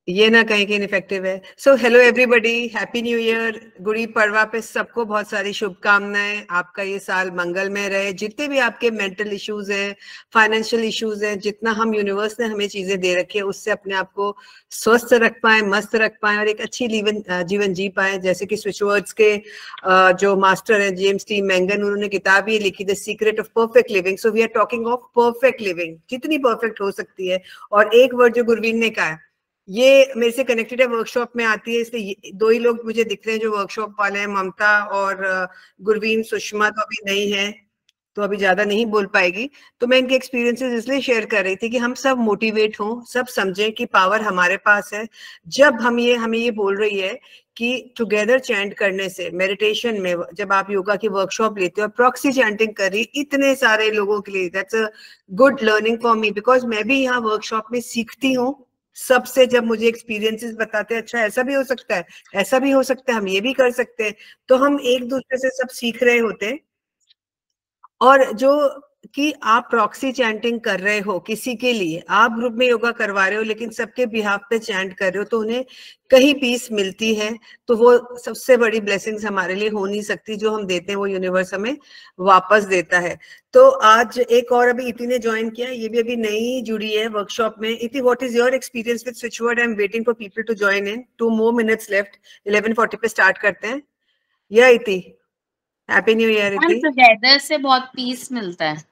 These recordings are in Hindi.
ये ना कहीं कहीं इफेक्टिव है। So hello everybody, happy new year, Gudi Padwa पे सबको बहुत सारी शुभकामनाएं। आपका ये साल मंगलमय रहे। जितने भी आपके मेंटल इश्यूज हैं, फाइनेंशियल इश्यूज हैं, जितना हम यूनिवर्स ने हमें चीजें दे रखी है उससे अपने आप को स्वस्थ रख पाए, मस्त रख पाए और एक अच्छी जीवन जी पाए। जैसे कि स्विच वर्ड्स के जो मास्टर हैं जेम्स टी मैंगन, उन्होंने किताब ये लिखी the secret of perfect living. So we are talking of perfect living, जितनी परफेक्ट हो सकती है। और एक वर्ड जो गुरवीन ने कहा, ये मेरे से कनेक्टेड है, वर्कशॉप में आती है, इसलिए दो ही लोग मुझे दिख रहे हैं जो वर्कशॉप वाले हैं, ममता और गुरवीन। सुषमा तो अभी नहीं है तो अभी ज्यादा नहीं बोल पाएगी। तो मैं इनके एक्सपीरियंसेस इसलिए शेयर कर रही थी कि हम सब मोटिवेट हों, सब समझें कि पावर हमारे पास है। जब हमें ये बोल रही है कि टुगेदर चैंट करने से, मेडिटेशन में जब आप योगा की वर्कशॉप लेते हो, प्रॉक्सी चैंटिंग कर रही इतने सारे लोगों के लिए, that's a good learning for me, because मैं भी यहाँ वर्कशॉप में सीखती हूँ सबसे। जब मुझे एक्सपीरियंसेस बताते हैं, अच्छा ऐसा भी हो सकता है, ऐसा भी हो सकता है, हम ये भी कर सकते हैं, तो हम एक दूसरे से सब सीख रहे होते हैं। और जो कि आप प्रॉक्सी चैंटिंग कर रहे हो किसी के लिए, आप ग्रुप में योगा करवा रहे हो लेकिन सबके बिहाफ पे चैंट कर रहे हो, तो उन्हें कहीं पीस मिलती है। तो वो सबसे बड़ी ब्लेसिंग्स हमारे लिए हो नहीं सकती, जो हम देते हैं वो यूनिवर्स हमें वापस देता है। तो आज एक और अभी इति ने ज्वाइन किया, ये भी अभी नई जुड़ी है वर्कशॉप में। Iti, what is your experience with switch word? I am waiting for people to join in. 2 more minutes लेफ्ट, 11:40 पे स्टार्ट करते हैं। या Iti, happy new year Iti. Together से बहुत पीस मिलता है।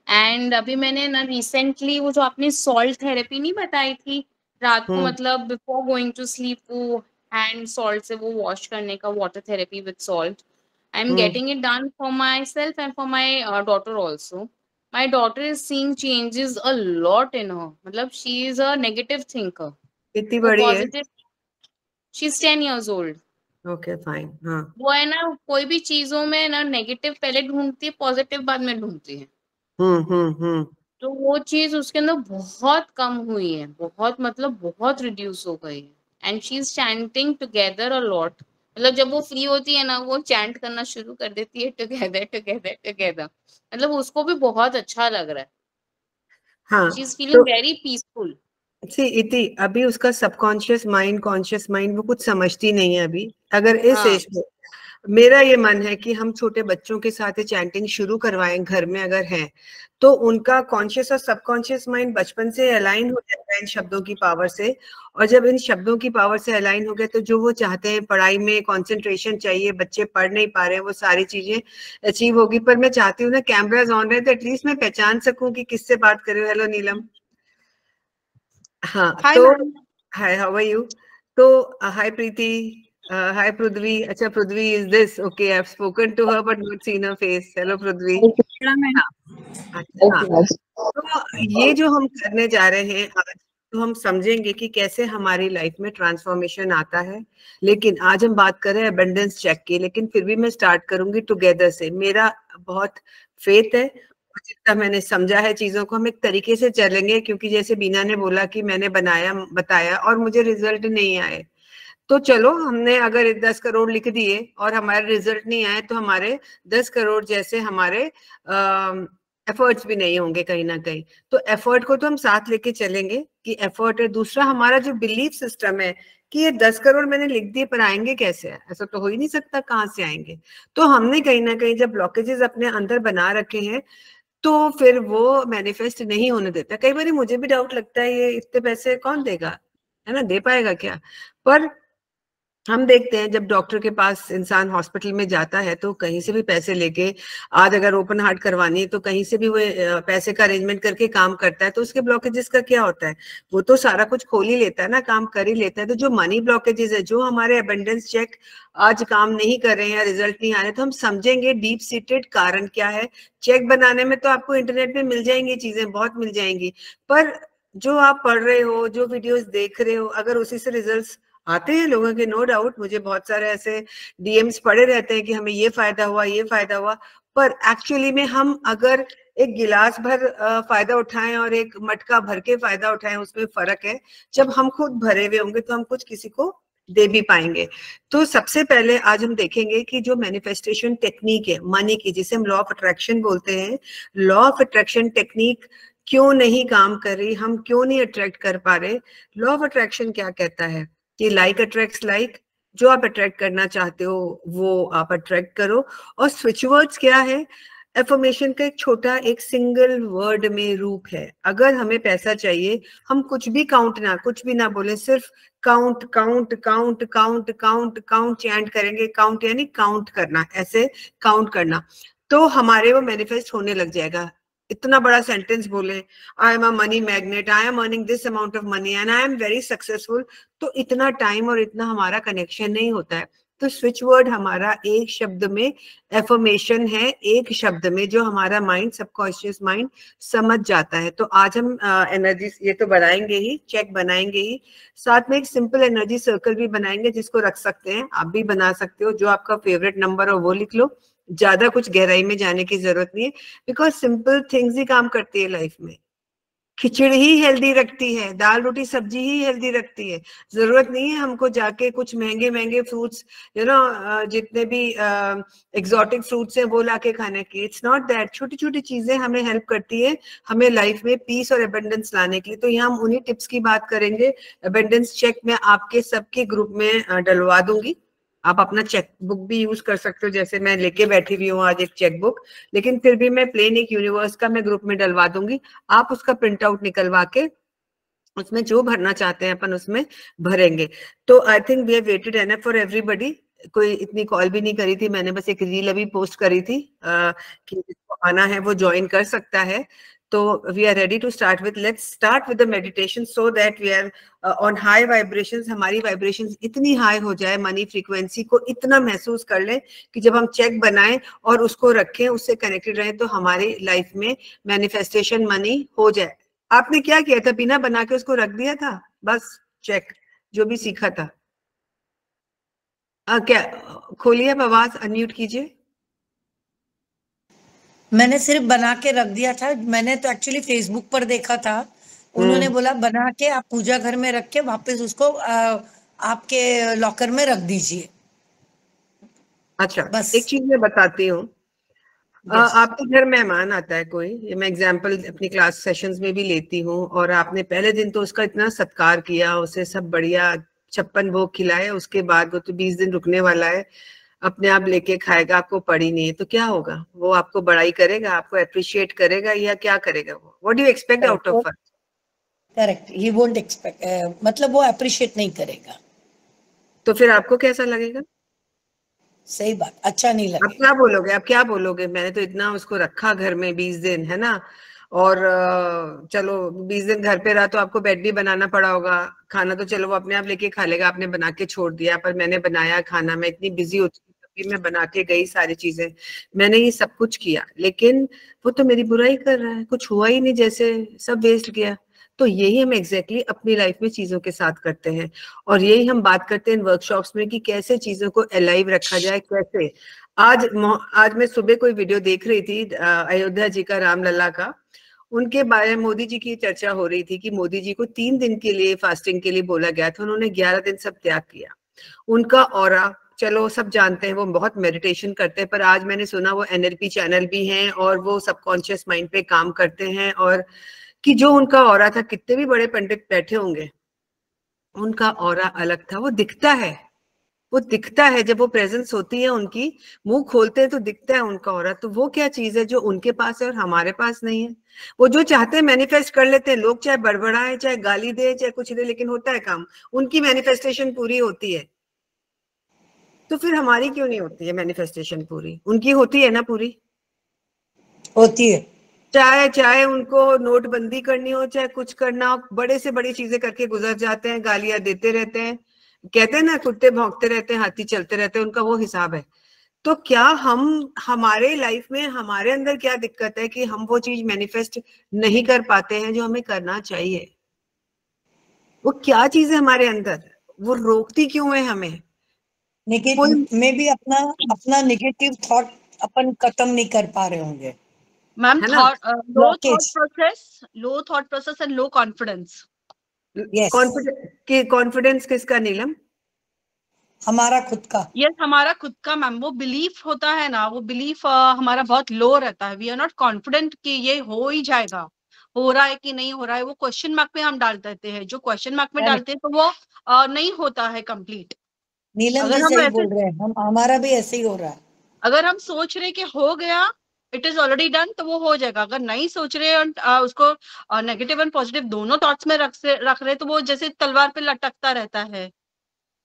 एंड अभी मैंने ना रिसेंटली वो जो आपने सॉल्ट थेरेपी नहीं बताई थी, रात को मतलब बिफोर गोइंग टू स्लीप वो हैंड सॉल्ट से वो वॉश करने का, water therapy with salt, I am getting it done for myself and for my daughter also. My daughter is seeing changes a lot in her, मतलब she is a negative thinker. कितनी वो बड़ी है? Positive, she is 10 years old। Okay fine. हाँ। वो है ना, कोई भी चीजों में ना नेगेटिव पहले ढूंढती है, पॉजिटिव बाद में ढूंढती है। हम्म। तो वो चीज उसके अंदर बहुत कम हुई है, बहुत मतलब बहुत रिड्यूस हो गई है। And she is chanting together a lot. मतलब जब वो फ्री होती है ना, वो चैंट करना शुरू कर देती है, टुगेदर टुगेदर टुगेदर। मतलब उसको भी बहुत अच्छा लग रहा है। हाँ शी इज तो फीलिंग वेरी पीसफुल। सी इति, अभी उसका सबकॉन्शियस माइंड, कॉन्शियस माइंड वो कुछ समझती नहीं है अभी। अगर इस हाँ एज में, मेरा ये मन है कि हम छोटे बच्चों के साथ चैंटिंग शुरू करवाएं घर में अगर है, तो उनका कॉन्शियस और सबकॉन्शियस माइंड बचपन से अलाइन हो जाता है इन शब्दों की पावर से। और जब इन शब्दों की पावर से अलाइन हो गए तो जो वो चाहते हैं, पढ़ाई में कंसंट्रेशन चाहिए, बच्चे पढ़ नहीं पा रहे हैं, वो सारी चीजें अचीव होगी। पर मैं चाहती हूँ ना, कैमराज ऑन रहे तो एटलीस्ट मैं पहचान सकूं कि किससे बात कर रही हूँ। हेलो नीलम। हाँ हाय तो ma'am. Hi, how are you? तो हाय प्रीति, हाय पृथ्वी। अच्छा Prithvi is this, okay, I have spoken to her but not seen her face. Hello Prithvi. हाँ, अच्छा हाँ। तो ये जो हम करने जा रहे हैं आज, तो हम समझेंगे कि कैसे हमारी लाइफ में ट्रांसफॉर्मेशन आता है। लेकिन आज हम बात कर रहे हैं अबंडेंस चेक की, लेकिन फिर भी मैं स्टार्ट करूंगी टुगेदर से। मेरा बहुत फेथ है, और जितना मैंने समझा है चीजों को, हम एक तरीके से चलेंगे। क्योंकि जैसे बीना ने बोला कि मैंने बनाया बताया और मुझे रिजल्ट नहीं आए, तो चलो, हमने अगर 10 करोड़ लिख दिए और हमारे रिजल्ट नहीं आए, तो हमारे 10 करोड़ जैसे हमारे एफर्ट्स भी नहीं होंगे कहीं ना कहीं। तो एफर्ट को तो हम साथ लेके चलेंगे कि एफर्ट है। दूसरा, हमारा जो बिलीफ सिस्टम है कि ये 10 करोड़ मैंने लिख दिए पर आएंगे कैसे, ऐसा तो हो ही नहीं सकता, कहाँ से आएंगे। तो हमने कहीं ना कहीं जब ब्लॉकेजेस अपने अंदर बना रखे हैं, तो फिर वो मैनिफेस्ट नहीं होने देता। कई बार मुझे भी डाउट लगता है, ये इतने पैसे कौन देगा, है ना, दे पाएगा क्या? पर हम देखते हैं जब डॉक्टर के पास इंसान हॉस्पिटल में जाता है तो कहीं से भी पैसे लेके, आज अगर ओपन हार्ट करवानी है तो कहीं से भी वो पैसे का अरेंजमेंट करके काम करता है। तो उसके ब्लॉकेजेस का क्या होता है? वो तो सारा कुछ खोल ही लेता है ना, काम कर ही लेता है। तो जो मनी ब्लॉकेजेस है, जो हमारे अबंडेंस चेक आज काम नहीं कर रहे हैं या रिजल्ट नहीं आ रहे, तो हम समझेंगे डीप सीटेड कारण क्या है। चेक बनाने में तो आपको इंटरनेट पे मिल जाएंगी चीजें, बहुत मिल जाएंगी। पर जो आप पढ़ रहे हो, जो वीडियोस देख रहे हो, अगर उसी से रिजल्ट्स आते हैं लोगों के, नो डाउट, मुझे बहुत सारे ऐसे डीएम्स पड़े रहते हैं कि हमें ये फायदा हुआ, ये फायदा हुआ। पर एक्चुअली में हम अगर एक गिलास भर फायदा उठाएं और एक मटका भर के फायदा उठाएं, उसमें फर्क है। जब हम खुद भरे हुए होंगे तो हम कुछ किसी को दे भी पाएंगे। तो सबसे पहले आज हम देखेंगे कि जो मैनिफेस्टेशन टेक्निक है मनी की, जिसे हम लॉ ऑफ अट्रैक्शन बोलते हैं, लॉ ऑफ अट्रैक्शन टेक्निक क्यों नहीं काम कर रही, हम क्यों नहीं अट्रैक्ट कर पा रहे। लॉ ऑफ अट्रैक्शन क्या कहता है कि लाइक अट्रैक्ट्स लाइक, जो आप अट्रैक्ट करना चाहते हो वो आप अट्रैक्ट करो। और स्विच वर्ड्स क्या है, एफर्मेशन का एक छोटा एक सिंगल वर्ड में रूप है। अगर हमें पैसा चाहिए, हम कुछ भी कुछ भी ना बोले, सिर्फ count count count count count count chant करेंगे। काउंट यानी काउंट करना, ऐसे काउंट करना, तो हमारे वो मैनिफेस्ट होने लग जाएगा। इतना बड़ा सेंटेंस बोले, I am a money magnet, I am earning this amount of money and I am very successful, तो इतना टाइम और इतना हमारा कनेक्शन नहीं होता है। तो स्विच वर्ड हमारा एक शब्द में एफर्मेशन है, एक शब्द में, जो हमारा माइंड, सबकॉन्शियस माइंड समझ जाता है। तो आज हम एनर्जी ये तो बनाएंगे ही, चेक बनाएंगे ही, साथ में एक सिंपल एनर्जी सर्कल भी बनाएंगे जिसको रख सकते हैं, आप भी बना सकते हो, जो आपका फेवरेट नंबर हो वो लिख लो। ज्यादा कुछ गहराई में जाने की जरूरत नहीं है, बिकॉज सिंपल थिंग्स ही काम करती है लाइफ में। खिचड़ी ही हेल्दी रखती है, दाल रोटी सब्जी ही हेल्दी रखती है। जरूरत नहीं है हमको जाके कुछ महंगे महंगे फ्रूट्स, जितने भी एग्जॉटिक फ्रूट्स हैं वो लाके खाने की। इट्स नॉट दैट, छोटी छोटी चीजें हमें हेल्प करती है हमें लाइफ में पीस और एबंडेंस लाने के लिए। तो यहाँ हम उन्हीं टिप्स की बात करेंगे। एबंडेंस चेक मैं आपके सबके ग्रुप में डलवा दूंगी, आप अपना चेक बुक भी यूज कर सकते हो, जैसे मैं लेके बैठी हुई हूँ आज एक चेक बुक, लेकिन फिर भी मैं प्लेन एक यूनिवर्स का मैं ग्रुप में डलवा दूंगी। आप उसका प्रिंट आउट निकलवा के उसमें जो भरना चाहते हैं अपन उसमें भरेंगे। तो I think we have waited enough for everybody. कोई इतनी कॉल भी नहीं करी थी मैंने, बस एक रील अभी पोस्ट करी थी कि जिसको आना है वो ज्वाइन कर सकता है। तो we are ready to start with, let's start with the meditation so that we are on high vibrations. हमारी वाइब्रेशंस इतनी हाई हो जाए, मनी फ्रीक्वेंसी को इतना महसूस कर लें कि जब हम चेक बनाएं और उसको रखें, उससे कनेक्टेड रहें, तो हमारी लाइफ में मैनिफेस्टेशन मनी हो जाए। आपने क्या किया था, बिना बना के उसको रख दिया था बस, चेक जो भी सीखा था। क्या खोलिए, अब आवाज अनम्यूट कीजिए। मैंने सिर्फ बना के रख दिया था। मैंने तो एक्चुअली फेसबुक पर देखा था, उन्होंने बोला बना के आप पूजा घर में रख के वापस उसको आपके लॉकर में रख दीजिए। अच्छा, बस एक चीज मैं बताती हूँ। आपके घर मेहमान आता है कोई, ये मैं एग्जांपल अपनी क्लास सेशंस में भी लेती हूँ, और आपने पहले दिन तो उसका इतना सत्कार किया, उसे सब बढ़िया 56 भोग खिलाए, उसके बाद वो तो 20 दिन रुकने वाला है, अपने आप लेके खाएगा, आपको पड़ी नहीं है, तो क्या होगा? वो आपको बड़ाई करेगा, आपको अप्रिशिएट करेगा, या क्या करेगा? वो what do you expect out of her? Correct, he won't expect, मतलब वो अप्रिशिएट नहीं करेगा, तो फिर आपको कैसा लगेगा? सही बात, अच्छा नहीं आप लगेगा। क्या बोलोगे? आप क्या बोलोगे? मैंने तो इतना उसको रखा घर में 20 दिन, है ना, और चलो 20 दिन घर पे रहा तो आपको बेड भी बनाना पड़ा होगा, खाना तो चलो वो अपने आप लेके खा लेगा, आपने बना के छोड़ दिया, पर मैंने बनाया खाना, मैं इतनी बिजी होती थी तभी मैं बना के गई, सारी चीजें मैंने ये सब कुछ किया, लेकिन वो तो मेरी बुराई कर रहा है, कुछ हुआ ही नहीं, जैसे सब वेस्ट गया। तो यही हम एग्जैक्टली अपनी लाइफ में चीजों के साथ करते हैं, और यही हम बात करते हैं इन वर्कशॉप्स में कि कैसे चीजों को अलाइव रखा जाए, कैसे। आज मैं सुबह कोई वीडियो देख रही थी अयोध्या जी का, रामलला का, उनके बारे में मोदी जी की चर्चा हो रही थी कि मोदी जी को 3 दिन के लिए फास्टिंग के लिए बोला गया था, उन्होंने 11 दिन सब त्याग किया। उनका ऑरा, चलो सब जानते हैं वो बहुत मेडिटेशन करते हैं, पर आज मैंने सुना वो एनएलपी चैनल भी हैं और वो सबकॉन्शियस माइंड पे काम करते हैं, और कि जो उनका ऑरा था, कितने भी बड़े पंडित बैठे होंगे, उनका ऑरा अलग था, वो दिखता है, वो दिखता है जब वो प्रेजेंस होती है उनकी, मुंह खोलते हैं तो दिखता है उनका ऑरा। तो वो क्या चीज है जो उनके पास है और हमारे पास नहीं है? वो जो चाहते हैं मैनिफेस्ट कर लेते हैं लोग, चाहे बड़बड़ाए, चाहे गाली दे, चाहे कुछ दे, लेकिन होता है काम, उनकी मैनिफेस्टेशन पूरी होती है। तो फिर हमारी क्यों नहीं होती है मैनिफेस्टेशन पूरी? उनकी होती है ना पूरी, होती है। चाहे चाहे उनको नोटबंदी करनी हो, चाहे कुछ करना हो, बड़े से बड़ी चीजें करके गुजर जाते हैं, गालियां देते रहते हैं, कहते हैं ना कुत्ते भौंकते रहते हैं, हाथी चलते रहते हैं, उनका वो हिसाब है। तो क्या हम, हमारे लाइफ में हमारे अंदर क्या दिक्कत है कि हम वो चीज मैनिफेस्ट नहीं कर पाते हैं जो हमें करना चाहिए? वो क्या चीज है हमारे अंदर, वो रोकती क्यों है हमें? लेकिन में भी अपना अपना नेगेटिव थॉट अपन खत्म नहीं कर पा रहे होंगे, मैम, है ना? Thought low thought process and low confidence. Yes, confidence किसका नीलम? हमारा खुद का। यस, हमारा खुद का मैम। वो बिलीफ होता है ना, वो बिलीफ हमारा बहुत लो रहता है। वी आर नॉट कॉन्फिडेंट कि ये हो ही जाएगा, हो रहा है कि नहीं हो रहा है, वो क्वेश्चन मार्क में हम डाल देते हैं। जो क्वेश्चन मार्क में डालते हैं तो वो नहीं होता है कंप्लीट। नीलम अगर जी हम सही ऐसे बोल रहे हैं, हमारा भी ऐसे ही हो रहा है। अगर हम सोच रहे कि हो गया, इट इज ऑलरेडी डन, तो वो हो जाएगा। अगर नहीं सोच रहे उसको नेगेटिव एंड पॉजिटिव दोनों थॉट्स में रख रहे, तो वो जैसे तलवार पे लटकता रहता है।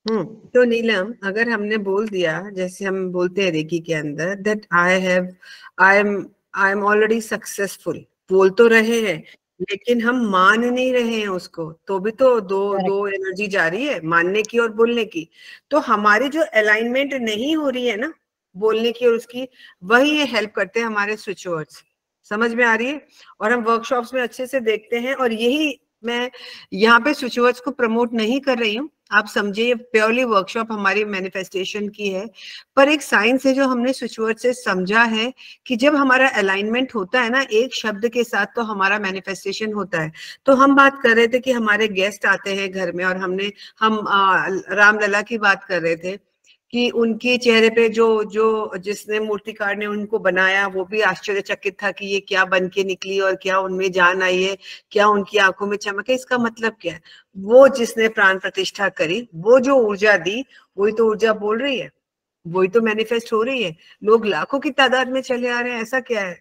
तो नीलम, अगर हमने बोल दिया, जैसे हम बोलते हैं रेकी के अंदर, that I am already successful, बोल तो रहे हैं लेकिन हम मान नहीं रहे हैं उसको, तो भी तो दो एनर्जी जा रही है, मानने की और बोलने की। तो हमारी जो अलाइनमेंट नहीं हो रही है ना बोलने की और उसकी, वही ये हेल्प करते हैं हमारे स्विच वर्ड्स। समझ में आ रही है? और हम वर्कशॉप्स में अच्छे से देखते हैं, और यही मैं यहाँ पे स्विच वर्ड्स को प्रमोट नहीं कर रही हूँ, आप समझिए ये प्योरली वर्कशॉप हमारी मैनिफेस्टेशन की है। पर एक साइंस है जो हमने स्विच वर्ड से समझा है कि जब हमारा अलाइनमेंट होता है ना एक शब्द के साथ, तो हमारा मैनिफेस्टेशन होता है। तो हम बात कर रहे थे कि हमारे गेस्ट आते हैं घर में, और हम रामलला की बात कर रहे थे कि उनके चेहरे पे जो जिसने मूर्तिकार ने उनको बनाया, वो भी आश्चर्यचकित था कि ये क्या बन के निकली और क्या उनमें जान आई है, क्या उनकी आंखों में चमक है, इसका मतलब क्या है। वो जिसने प्राण प्रतिष्ठा करी, वो जो ऊर्जा दी, वही तो ऊर्जा बोल रही है, वही तो मैनिफेस्ट हो रही है। लोग लाखों की तादाद में चले आ रहे हैं, ऐसा क्या है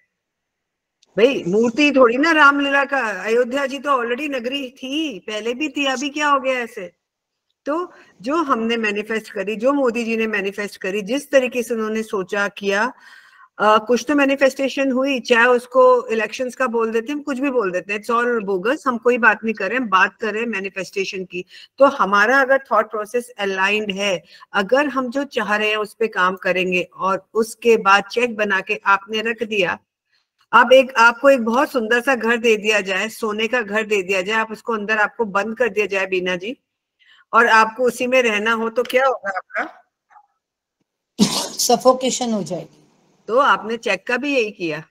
भाई? मूर्ति थोड़ी ना रामलीला का, अयोध्या जी तो ऑलरेडी नगरी थी, पहले भी थी, अभी क्या हो गया ऐसे? तो जो हमने मैनिफेस्ट करी, जो मोदी जी ने मैनिफेस्ट करी, जिस तरीके से उन्होंने सोचा किया, कुछ तो मैनिफेस्टेशन हुई। चाहे उसको इलेक्शंस का बोल देते हैं, हम कुछ भी बोल देते हैं, इट्स ऑल बोगस, हम कोई बात नहीं कर रहे हैं, बात कर रहे हैं मैनिफेस्टेशन की। तो हमारा अगर थॉट प्रोसेस अलाइंड है, अगर हम जो चाह रहे हैं उस पर काम करेंगे, और उसके बाद चेक बना के आपने रख दिया, अब आपको एक बहुत सुंदर सा घर दे दिया जाए, सोने का घर दे दिया जाए, आप उसको अंदर आपको बंद कर दिया जाए बीना जी, और आपको उसी में रहना हो, तो क्या होगा आपका? सफोकेशन हो जाएगी। तो आपने चेक का भी यही किया,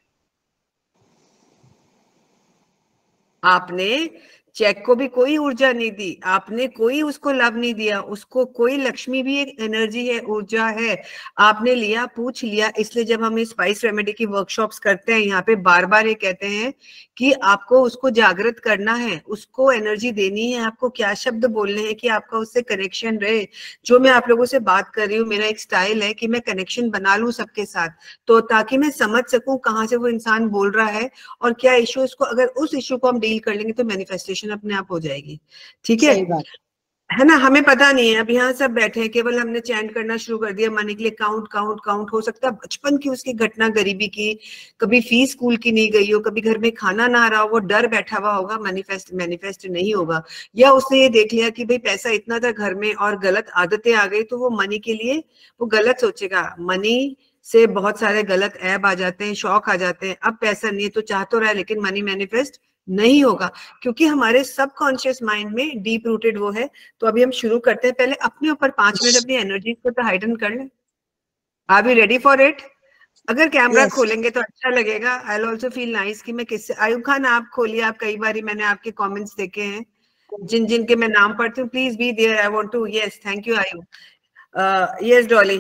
आपने चेक को भी कोई ऊर्जा नहीं दी, आपने कोई उसको लाभ नहीं दिया, उसको कोई, लक्ष्मी भी एक एनर्जी है, ऊर्जा है, आपने लिया, पूछ लिया। इसलिए जब हम स्पाइस रेमेडी की वर्कशॉप्स करते हैं, यहाँ पे बार बार ये कहते हैं कि आपको उसको जागृत करना है, उसको एनर्जी देनी है, आपको क्या शब्द बोलने हैं कि आपका उससे कनेक्शन रहे। जो मैं आप लोगों से बात कर रही हूँ, मेरा एक स्टाइल है कि मैं कनेक्शन बना लूं सबके साथ, तो ताकि मैं समझ सकूं कहाँ से वो इंसान बोल रहा है और क्या इश्यू, इसको अगर उस इश्यू को हम डील कर लेंगे तो मैनिफेस्टेशन अपने आप हो जाएगी। ठीक है? सही बात है ना? हमें पता नहीं है, अब यहाँ सब बैठे हैं, केवल हमने चैंट करना शुरू कर दिया मनी के लिए, काउंट काउंट काउंट। हो सकता है बचपन की उसकी घटना, गरीबी की, कभी फीस स्कूल की नहीं गई हो, कभी घर में खाना ना आ रहा हो, वो डर बैठा हुआ होगा, मैनिफेस्ट नहीं होगा। या उसने ये देख लिया कि भाई पैसा इतना था घर में और गलत आदतें आ गई, तो वो मनी के लिए वो गलत सोचेगा। मनी से बहुत सारे गलत ऐप आ जाते हैं, शौक आ जाते हैं। अब पैसा नहीं है तो चाह तो रहा है, लेकिन मनी मैनिफेस्ट नहीं होगा, क्योंकि हमारे सबकॉन्शियस माइंड में डीप रूटेड वो है। तो अभी हम शुरू करते हैं, पहले अपने ऊपर 5 मिनट अपनी एनर्जी को तो हाइडन कर लें। Are we ready for it? अगर कैमरा Yes. खोलेंगे तो अच्छा लगेगा, I will also feel nice कि मैं किससे। आयुब खान आप खोलिए, आप कई बार मैंने आपके कमेंट्स देखे हैं, जिन जिन के मैं नाम पढ़ती हूँ, please be there, I want to. Yes, thank you Ayub. Yes Dolly,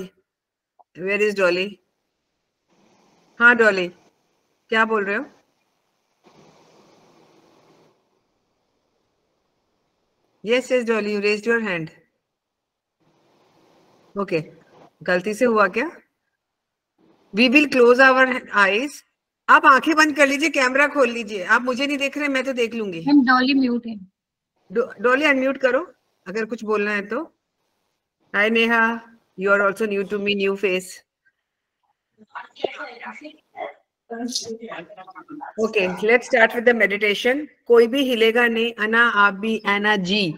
where is Dolly? हाँ डॉली, क्या बोल रहे हो? Yes yes Dolly, you raised your hand. Okay, गलती से हुआ क्या? We will close our eyes. आप आंखें बंद कर लीजिए, कैमरा खोल लीजिए। आप मुझे नहीं देख रहे, मैं तो देख लूंगी। डॉली म्यूट है। डॉली अनम्यूट करो अगर कुछ बोलना है तो। Hi Neha, you are also new to me, new face. Okay, let's start with the meditation. कोई भी हिलेगा नहीं, अना आप भी, एना जी,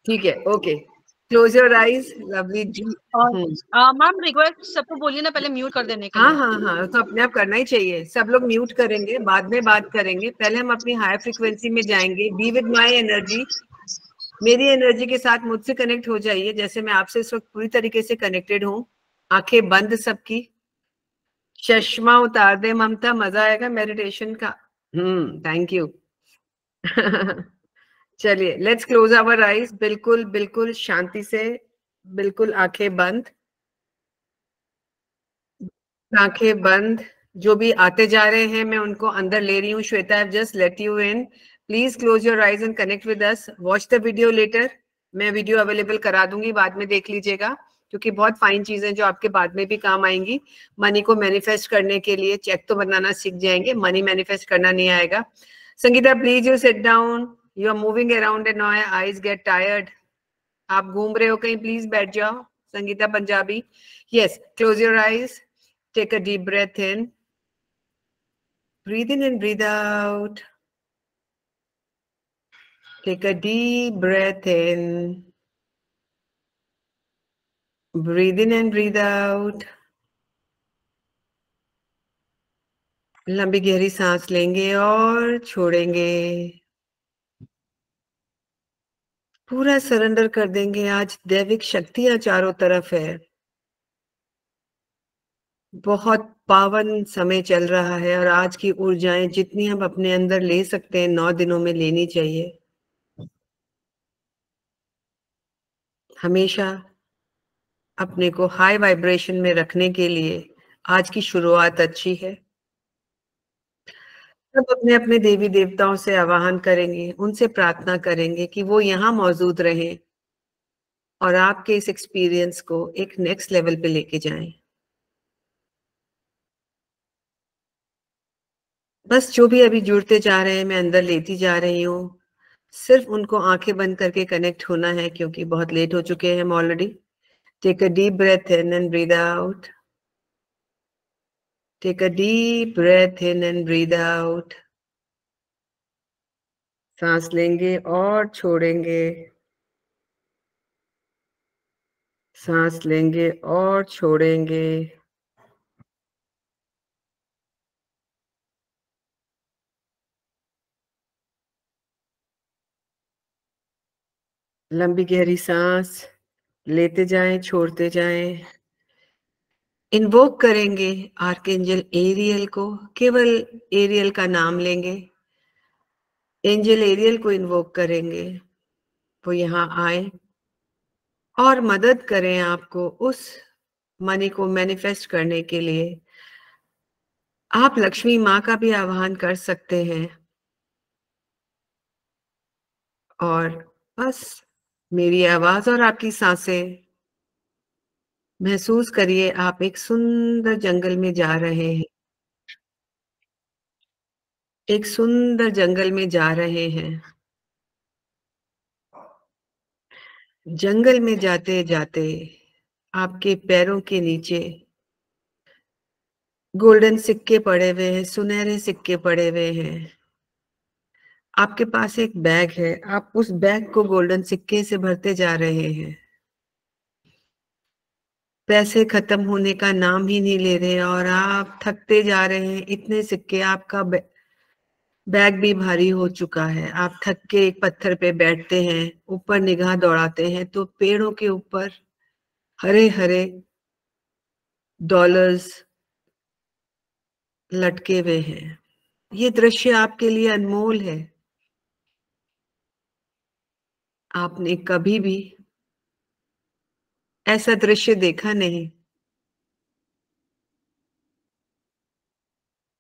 ठीक है? Okay, close your eyes, Lovely ji. Ma'am request सबको बोलिए ना पहले म्यूट कर देने के लिए। हाँ, तो अपने आप करना ही चाहिए। सब लोग म्यूट करेंगे, बाद में बात करेंगे, पहले हम अपनी हाई फ्रीक्वेंसी में जाएंगे। बी विद माई एनर्जी, मेरी एनर्जी के साथ मुझसे कनेक्ट हो जाइए, जैसे मैं आपसे इस वक्त पूरी तरीके से कनेक्टेड हूँ। आंखें बंद सबकी, चश्मा उतार दे ममता, मजा आएगा मेडिटेशन का। Thank you. चलिए, लेट्स क्लोज आवर आईज, बिल्कुल बिल्कुल शांति से, बिल्कुल आंखें बंद, आंखें बंद, जो भी आते जा रहे हैं मैं उनको अंदर ले रही हूँ. Shweta, I just let you in. Please close your eyes and connect with us. Watch the video later. मैं वीडियो अवेलेबल करा दूंगी, बाद में देख लीजिएगा, क्योंकि बहुत फाइन चीजें जो आपके बाद में भी काम आएंगी. मनी को मैनिफेस्ट करने के लिए चेक तो बनाना सीख जाएंगे, मनी मैनिफेस्ट करना नहीं आएगा. Sangeeta, please you sit down. You are moving around and my eyes get tired. आप घूम रहे हो कहीं, प्लीज बैठ जाओ. Sangeeta Punjabi. Yes, close your eyes. Take a deep breath in. Breathe in and breathe out. Take a deep breath in. Breathe in and breathe out. लंबी गहरी सांस लेंगे और छोड़ेंगे. पूरा सरेंडर कर देंगे. आज दैविक शक्तियां चारों तरफ है. बहुत पावन समय चल रहा है और आज की ऊर्जाएं जितनी हम अपने अंदर ले सकते हैं 9 दिनों में लेनी चाहिए. हमेशा अपने को हाई वाइब्रेशन में रखने के लिए आज की शुरुआत अच्छी है. सब अपने अपने देवी देवताओं से आवाहन करेंगे, उनसे प्रार्थना करेंगे कि वो यहाँ मौजूद रहें और आपके इस एक्सपीरियंस को एक नेक्स्ट लेवल पे लेके जाएं. बस जो भी अभी जुड़ते जा रहे हैं मैं अंदर लेती जा रही हूँ. सिर्फ उनको आंखें बंद करके कनेक्ट होना है, क्योंकि बहुत लेट हो चुके हैं हम already. Take a deep breath in and breathe out. Take a deep breath in and breathe out. सांस लेंगे और छोड़ेंगे. सांस लेंगे और छोड़ेंगे. लंबी गहरी सांस लेते जाएं, छोड़ते जाएं. इन्वोक करेंगे आर्कएंजल एरियल को. केवल एरियल का नाम लेंगे. एंजल एरियल को इन्वोक करेंगे. वो यहाँ आए और मदद करें आपको उस मनी को मैनिफेस्ट करने के लिए. आप लक्ष्मी माँ का भी आह्वान कर सकते हैं. और बस मेरी आवाज और आपकी सांसें महसूस करिए. आप एक सुंदर जंगल में जा रहे हैं. एक सुंदर जंगल में जा रहे हैं. जंगल में जाते जाते आपके पैरों के नीचे गोल्डन सिक्के पड़े हुए हैं, सुनहरे सिक्के पड़े हुए हैं. आपके पास एक बैग है. आप उस बैग को गोल्डन सिक्के से भरते जा रहे हैं. पैसे खत्म होने का नाम ही नहीं ले रहे और आप थकते जा रहे हैं. इतने सिक्के, आपका बैग भी भारी हो चुका है. आप थक के एक पत्थर पे बैठते हैं, ऊपर निगाह दौड़ाते हैं तो पेड़ों के ऊपर हरे हरे डॉलर्स लटके हुए हैं. ये दृश्य आपके लिए अनमोल है. आपने कभी भी ऐसा दृश्य देखा नहीं.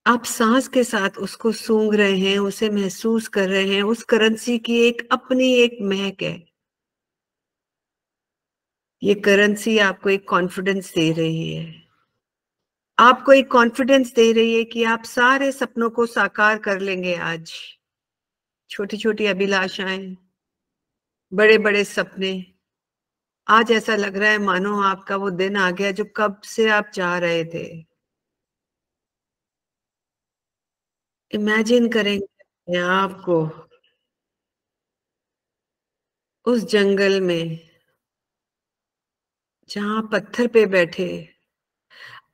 आप सांस के साथ उसको सूंघ रहे हैं, उसे महसूस कर रहे हैं. उस करेंसी की एक अपनी एक महक है. ये करेंसी आपको एक कॉन्फिडेंस दे रही है. आपको एक कॉन्फिडेंस दे रही है कि आप सारे सपनों को साकार कर लेंगे. आज छोटी छोटी अभिलाषाएं, बड़े बड़े सपने. आज ऐसा लग रहा है मानो आपका वो दिन आ गया जो कब से आप चाह रहे थे. इमेजिन करेंगे अपने आप को उस जंगल में, जहां पत्थर पे बैठे,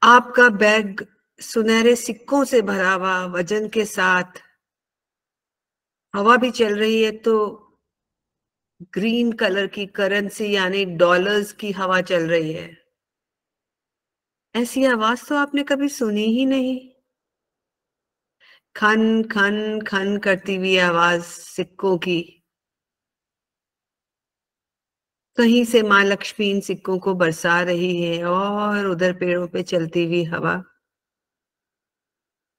आपका बैग सुनहरे सिक्कों से भरा हुआ, वजन के साथ. हवा भी चल रही है तो ग्रीन कलर की करेंसी यानी डॉलर्स की हवा चल रही है. ऐसी आवाज तो आपने कभी सुनी ही नहीं. खन खन खन करती हुई आवाज सिक्कों की. कहीं से माँ लक्ष्मी इन सिक्कों को बरसा रही है और उधर पेड़ों पे चलती हुई हवा.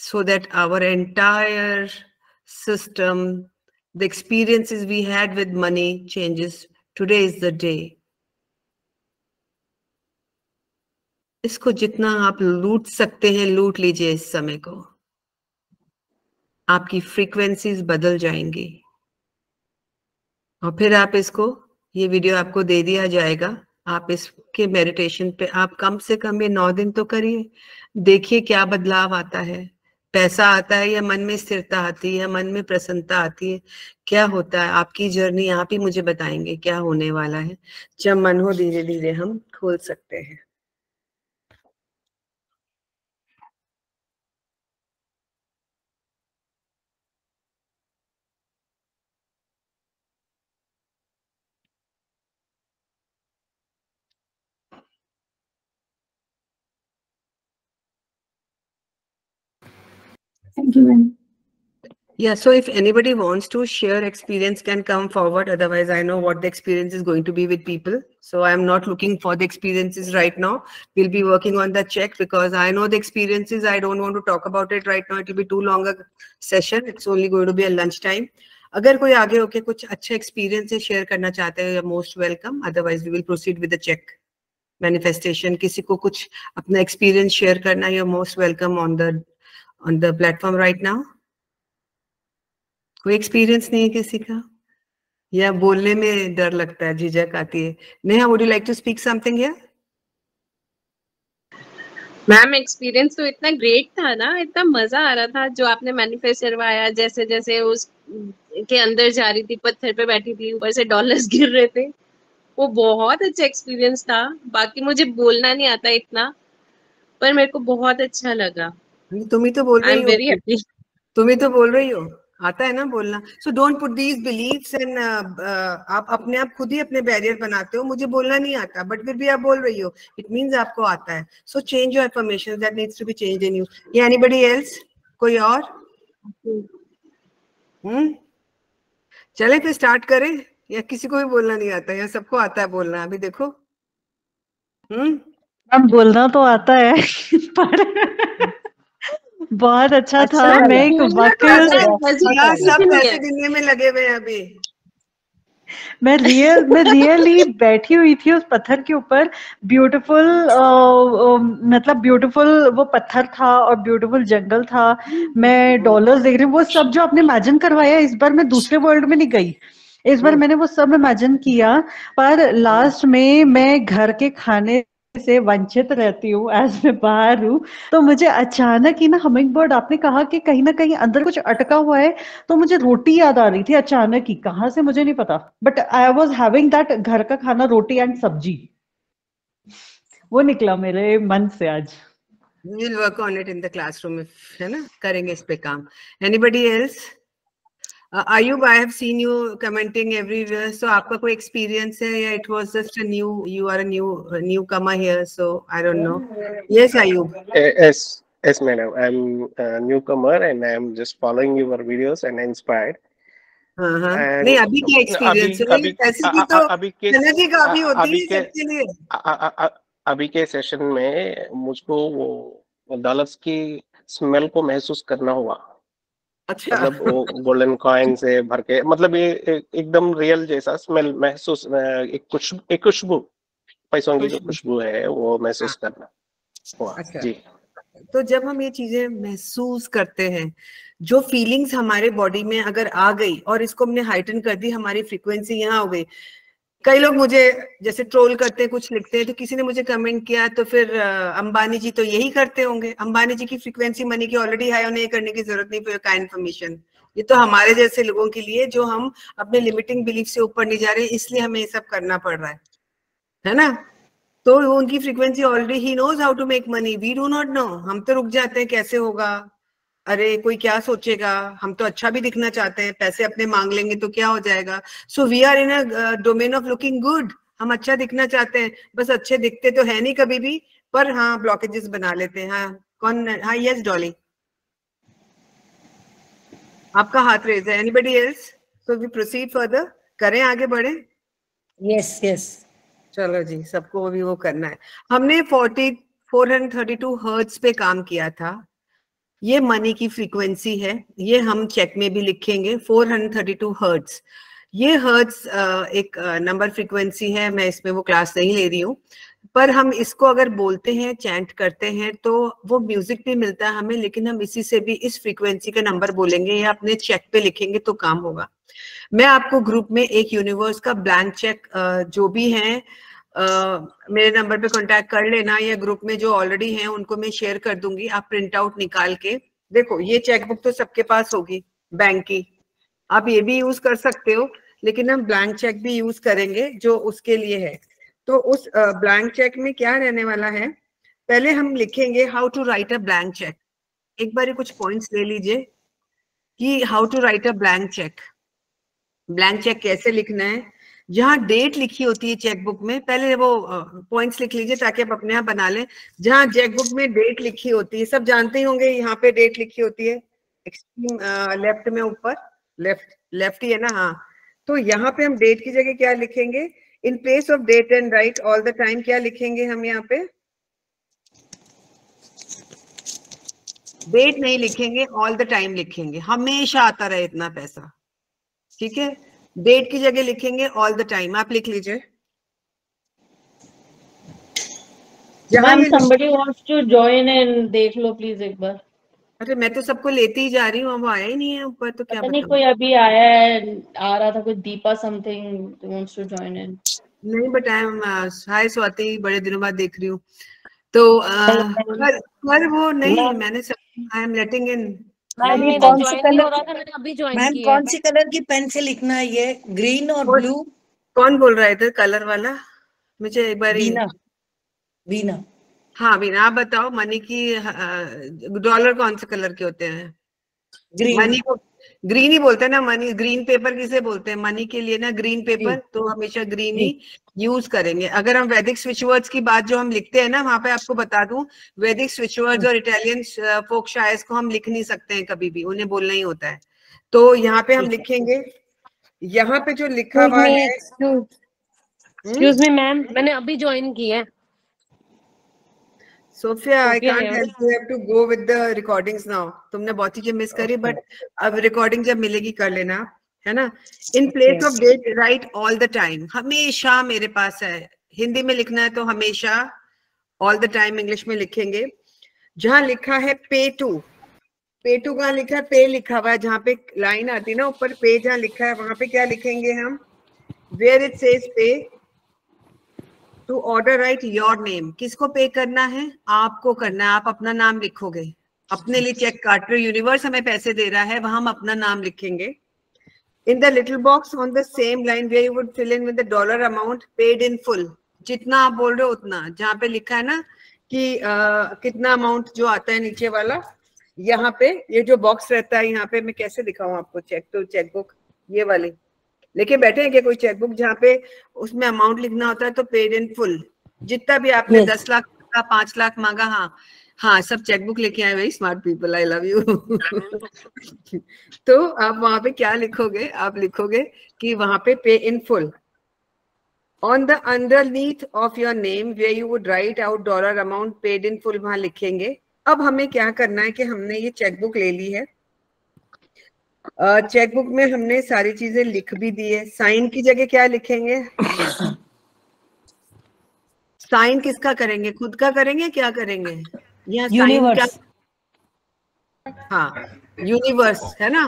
so that our entire system, the experiences we had with money changes. Today is the day. इसको जितना आप लूट सकते हैं लूट लीजिए इस समय को. आपकी फ्रीक्वेंसीज बदल जाएंगी और फिर आप इसको, ये वीडियो आपको दे दिया जाएगा, आप इसके मेडिटेशन पे आप कम से कम ये 9 दिन तो करिए. देखिए क्या बदलाव आता है. पैसा आता है या मन में स्थिरता आती है या मन में प्रसन्नता आती है, क्या होता है. आपकी जर्नी आप ही मुझे बताएंगे क्या होने वाला है. जब मन हो धीरे धीरे हम खोल सकते हैं. Thank you, ma'am. Yeah, so if anybody wants to share experience can come forward. Otherwise, I know what the experience is going to be with people. So I am not looking for the experiences right now. We'll be working on the check because I know the experiences. I don't want to talk about it right now. It will be too long a session. It's only going to be a lunch time. अगर कोई आगे होके कुछ अच्छे एक्सपीरियंस शेयर करना चाहते हैं, most welcome. Otherwise we will proceed with the check manifestation. किसी को कुछ अपना एक्सपीरियंस शेयर करना, you are most welcome on the platform right now. कोई एक्सपीरियंस नहीं है किसी का, या बोलने में डर लगता है, झिझक आती है? Neha, would you like to speak something here? Ma'am experience तो इतना ग्रेट था ना, इतना मजा आ रहा था जो आपने मैनिफेस्ट करवाया. जैसे जैसे उस के अंदर जा रही थी, पत्थर पे बैठी थी, ऊपर से डॉलर्स गिर रहे थे, वो बहुत अच्छा एक्सपीरियंस था. बाकी मुझे बोलना नहीं आता इतना, पर मेरे को बहुत अच्छा लगा. तुम ही तो बोल आई रही एम हो. Very happy. तुम ही तो बोल रही हो, आता है ना बोलना. So don't put these beliefs and आप अपने आप खुद ही अपने बैरियर बनाते हो. मुझे बोलना नहीं आता, बट फिर भी आप बोल रही हो, इट मींस आपको आता है. So change your affirmations that needs to be changed in you. या एनीबॉडी एल्स? कोई और? चले फिर स्टार्ट करें, या किसी को भी बोलना नहीं आता, या सबको आता है बोलना? अभी देखो. मैम बोलना तो आता है पर बहुत अच्छा था. मैं एक वाकई सब पैसे गिनने में लगे हुए हैं अभी. मैं रियली बैठी हुई थी उस पत्थर के ऊपर. ब्यूटीफुल मतलब ब्यूटीफुल वो पत्थर था और ब्यूटीफुल जंगल था. मैं डॉलर्स देख रही हूँ. वो सब जो आपने इमेजिन करवाया, इस बार मैं दूसरे वर्ल्ड में नहीं गई. इस बार मैंने वो सब इमेजिन किया, पर लास्ट में मैं घर के खाने से वंचित रहती हूँ एज मैं बाहर हूँ. तो मुझे अचानक ही ना हमिंग बर्ड, आपने कहा कि कहीं ना कहीं अंदर कुछ अटका हुआ है, तो मुझे रोटी याद आ रही थी अचानक ही, कहाँ से मुझे नहीं पता, but I was having that घर का खाना, रोटी एंड सब्जी. वो निकला मेरे मन से आज. We will work on it in the classroom, है ना, करेंगे इस पे काम. Anybody else? Ayub, I have seen you commenting everywhere. So आपका कोई experience है, या it was just a you are a newcomer here, so I don't know. Yes, Ayub. Yes, madam. I'm a newcomer and I'm just following your videos and inspired. नहीं, अभी क्या एक्सपीरियंस है? ऐसे भी तो एनर्जी काफी होती है सबके लिए. अभी के सेशन में मुझको वो डॉलर्स की स्मेल को महसूस करना हुआ. अच्छा. मतलब वो गोल्डन कॉइन से भर के, मतलब ये एकदम रियल जैसा स्मेल महसूस, एक खुशबू, पैसों की जो खुशबू है वो महसूस करना हुआ. अच्छा. जी. तो जब हम ये चीजें महसूस करते हैं, जो फीलिंग्स हमारे बॉडी में अगर आ गई और इसको हमने हाइटन कर दी, हमारी फ्रीक्वेंसी यहाँ हो गई. कई लोग मुझे जैसे ट्रोल करते हैं, कुछ लिखते हैं. तो किसी ने मुझे कमेंट किया, तो फिर अंबानी जी तो यही करते होंगे. अंबानी जी की फ्रीक्वेंसी मनी की ऑलरेडी हाई, उन्हें करने की जरूरत नहीं. का इन्फॉर्मेशन ये तो हमारे जैसे लोगों के लिए, जो हम अपने लिमिटिंग बिलीफ से ऊपर नहीं जा रहे, इसलिए हमें ये सब करना पड़ रहा है ना. तो उनकी frequency already, he knows how to make money, we do not know. हम तो रुक जाते हैं, कैसे होगा, अरे कोई क्या सोचेगा, हम तो अच्छा भी दिखना चाहते हैं, पैसे अपने मांग लेंगे तो क्या हो जाएगा. So we are in a domain of looking good. हम अच्छा दिखना चाहते हैं, बस अच्छे दिखते तो है नहीं कभी भी, पर हाँ ब्लॉकेजेस बना लेते हैं. हाँ कौन? हाँ यस डॉली, आपका हाथ रेज है. Anybody else? So we proceed further, करें, आगे बढ़े. यस यस, चलो जी, सबको अभी वो करना है. हमने 432 हर्ट्ज पे काम किया था. ये मनी की फ्रीक्वेंसी है, ये हम चेक में भी लिखेंगे 432 हर्ट्ज। ये हर्ट्ज एक नंबर फ्रीक्वेंसी है, मैं इसमें वो क्लास नहीं ले रही हूँ, पर हम इसको अगर बोलते हैं, चैंट करते हैं तो वो म्यूजिक भी मिलता है हमें, लेकिन हम इसी से भी इस फ्रीक्वेंसी का नंबर बोलेंगे या अपने चेक पे लिखेंगे तो काम होगा। मैं आपको ग्रुप में एक यूनिवर्स का ब्लैंक चेक जो भी है मेरे नंबर पे कांटेक्ट कर लेना, या ग्रुप में जो ऑलरेडी हैं उनको मैं शेयर कर दूंगी, आप प्रिंट आउट निकाल के देखो। ये चेकबुक तो सबके पास होगी बैंक की, आप ये भी यूज कर सकते हो, लेकिन हम ब्लैंक चेक भी यूज करेंगे जो उसके लिए है। तो उस ब्लैंक चेक में क्या रहने वाला है, पहले हम लिखेंगे how to write a blank cheque. एक बार कुछ पॉइंट्स ले लीजिए कि how to write a blank cheque. Blank cheque कैसे लिखना है, जहां डेट लिखी होती है चेकबुक में, पहले वो पॉइंट्स लिख लीजिए ताकि आप अपने आप बना लें। जहां चेकबुक में डेट लिखी होती है, सब जानते ही होंगे, यहाँ पे डेट लिखी होती है एक्सट्रीम लेफ्ट में ऊपर, लेफ्ट ही है ना, हाँ। तो यहाँ पे हम डेट की जगह क्या लिखेंगे, in place of date and write all the time क्या लिखेंगे हम यहाँ पे, डेट नहीं लिखेंगे, ऑल द टाइम लिखेंगे, हमेशा आता रहे इतना पैसा, ठीक है। डेट की जगह लिखेंगे ऑल द टाइम, आप लिख लीजिए। Ma'am somebody wants to join and देख लो प्लीज एक बार। अरे मैं तो सबको लेती ही जा रही हूँ, अब आया ही नहीं है ऊपर, तो क्या पता नहीं कोई अभी आया है, आ रहा था कोई Deepa something wants to join in। नहीं बताया। हाय स्वाति, बड़े दिनों बाद देख रही हूँ। तो पर वो नहीं, मैंने सब I am letting in. Ma'am कौन सी कलर की पेन से लिखना है ये, ग्रीन और ब्लू? कौन बोल रहा है इधर कलर वाला, मुझे एक बार। बीना। हाँ बीना, आप बताओ मनी की डॉलर कौन से कलर के होते हैं? ग्रीन। मनी को ग्रीन ही बोलते हैं ना, मनी। ग्रीन पेपर किसे बोलते हैं? मनी के लिए ना, ग्रीन पेपर, तो हमेशा ग्रीन ही यूज करेंगे। अगर हम वैदिक स्विच वर्ड्स की बात जो हम लिखते हैं ना, वहां पे आपको बता दूं, वैदिक स्विच वर्ड्स और इटालियन फोक शायर्स को हम लिख नहीं सकते हैं कभी भी, उन्हें बोलना ही होता है। तो यहाँ पे हम लिखेंगे, यहाँ पे जो लिखा हुआ है, एक्सक्यूज मी मैम, मैंने अभी ज्वाइन किया है। Sophia, I can't help you, have to go with the recordings now। तुमने बहुत चीजें मिस करी, बट अब रिकॉर्डिंग जब मिलेगी कर लेना, है ना। In place of date write all the time, हमेशा मेरे पास है। हिंदी में लिखना है तो हमेशा, ऑल द टाइम इंग्लिश में लिखेंगे। जहां लिखा है पे टू, पे टू कहाँ लिखा है? पे लिखा हुआ है, जहाँ पे लाइन आती है ना ऊपर, पे जहाँ लिखा है वहां पे क्या लिखेंगे हम, where it says pay to order write your name. किसको पे करना है? आपको करना है, आप अपना नाम लिखोगे, अपने लिए चेक काट रहे हो, यूनिवर्स हमें पैसे दे रहा है, वहां हम अपना नाम लिखेंगे। In the little box on the same line where you would fill in with the dollar amount paid in full, जितना आप बोल रहे हो उतना, जहाँ पे लिखा है ना कि कितना अमाउंट जो आता है नीचे वाला, यहाँ पे ये जो बॉक्स रहता है, यहाँ पे मैं कैसे दिखाऊं आपको, चेक तो चेकबुक ये वाली लेके बैठे हैं क्या कोई चेकबुक, जहाँ पे उसमें अमाउंट लिखना होता है, तो पेड इन फुल, जितना भी आपने 10 लाख का 5 लाख मांगा, हाँ सब चेकबुक लेके आए, very smart people, I love you. तो आप वहां पे क्या लिखोगे? आप लिखोगे कि वहां पे pay in full, on the underneath of your name where you would write out dollar amount paid in full, वहां लिखेंगे। अब हमें क्या करना है कि हमने ये चेकबुक ले ली है, चेकबुक में हमने सारी चीजें लिख भी दी है। साइन की जगह क्या लिखेंगे? साइन किसका करेंगे? खुद का करेंगे, क्या करेंगे? यहाँ साइन क्या? हाँ यूनिवर्स है ना,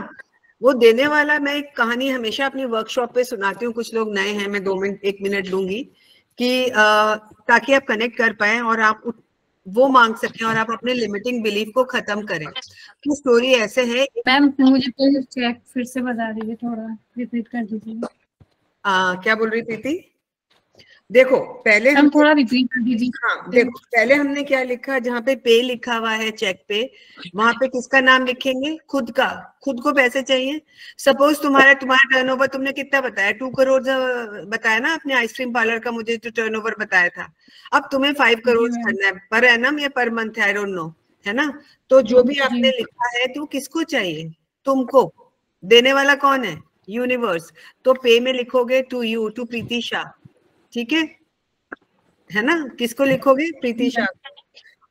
वो देने वाला। मैं एक कहानी हमेशा अपनी वर्कशॉप पे सुनाती हूँ, कुछ लोग नए हैं, मैं 1 मिनट लूंगी कि ताकि आप कनेक्ट कर पाए और आप वो मांग सकें और आप अपने लिमिटिंग बिलीफ को खत्म करें। की स्टोरी ऐसे है। मैम मुझे तो चेक फिर से बता दीजिए, थोड़ा रिपीट कर दीजिए। क्या बोल रही थी? देखो पहले हम थोड़ा रिपीट कर दीजिए। हाँ देखो, पहले हमने क्या लिखा, जहाँ पे पे लिखा हुआ है चेक पे, वहां पे किसका नाम लिखेंगे? खुद का। खुद को पैसे चाहिए। सपोज तुम्हारा टर्नओवर तुमने कितना बताया? 2 करोड़ बताया ना अपने आइसक्रीम पार्लर का, मुझे जो टर्नओवर बताया था। अब तुम्हें 5 करोड़ करना है पर एनम या per month, I don't know, है ना। तो जो भी आपने लिखा है, तो किसको चाहिए? तुमको। देने वाला कौन है? यूनिवर्स। तो पे में लिखोगे टू यू, टू प्रीति शाह, ठीक है ना। किसको लिखोगे? प्रीति शाह।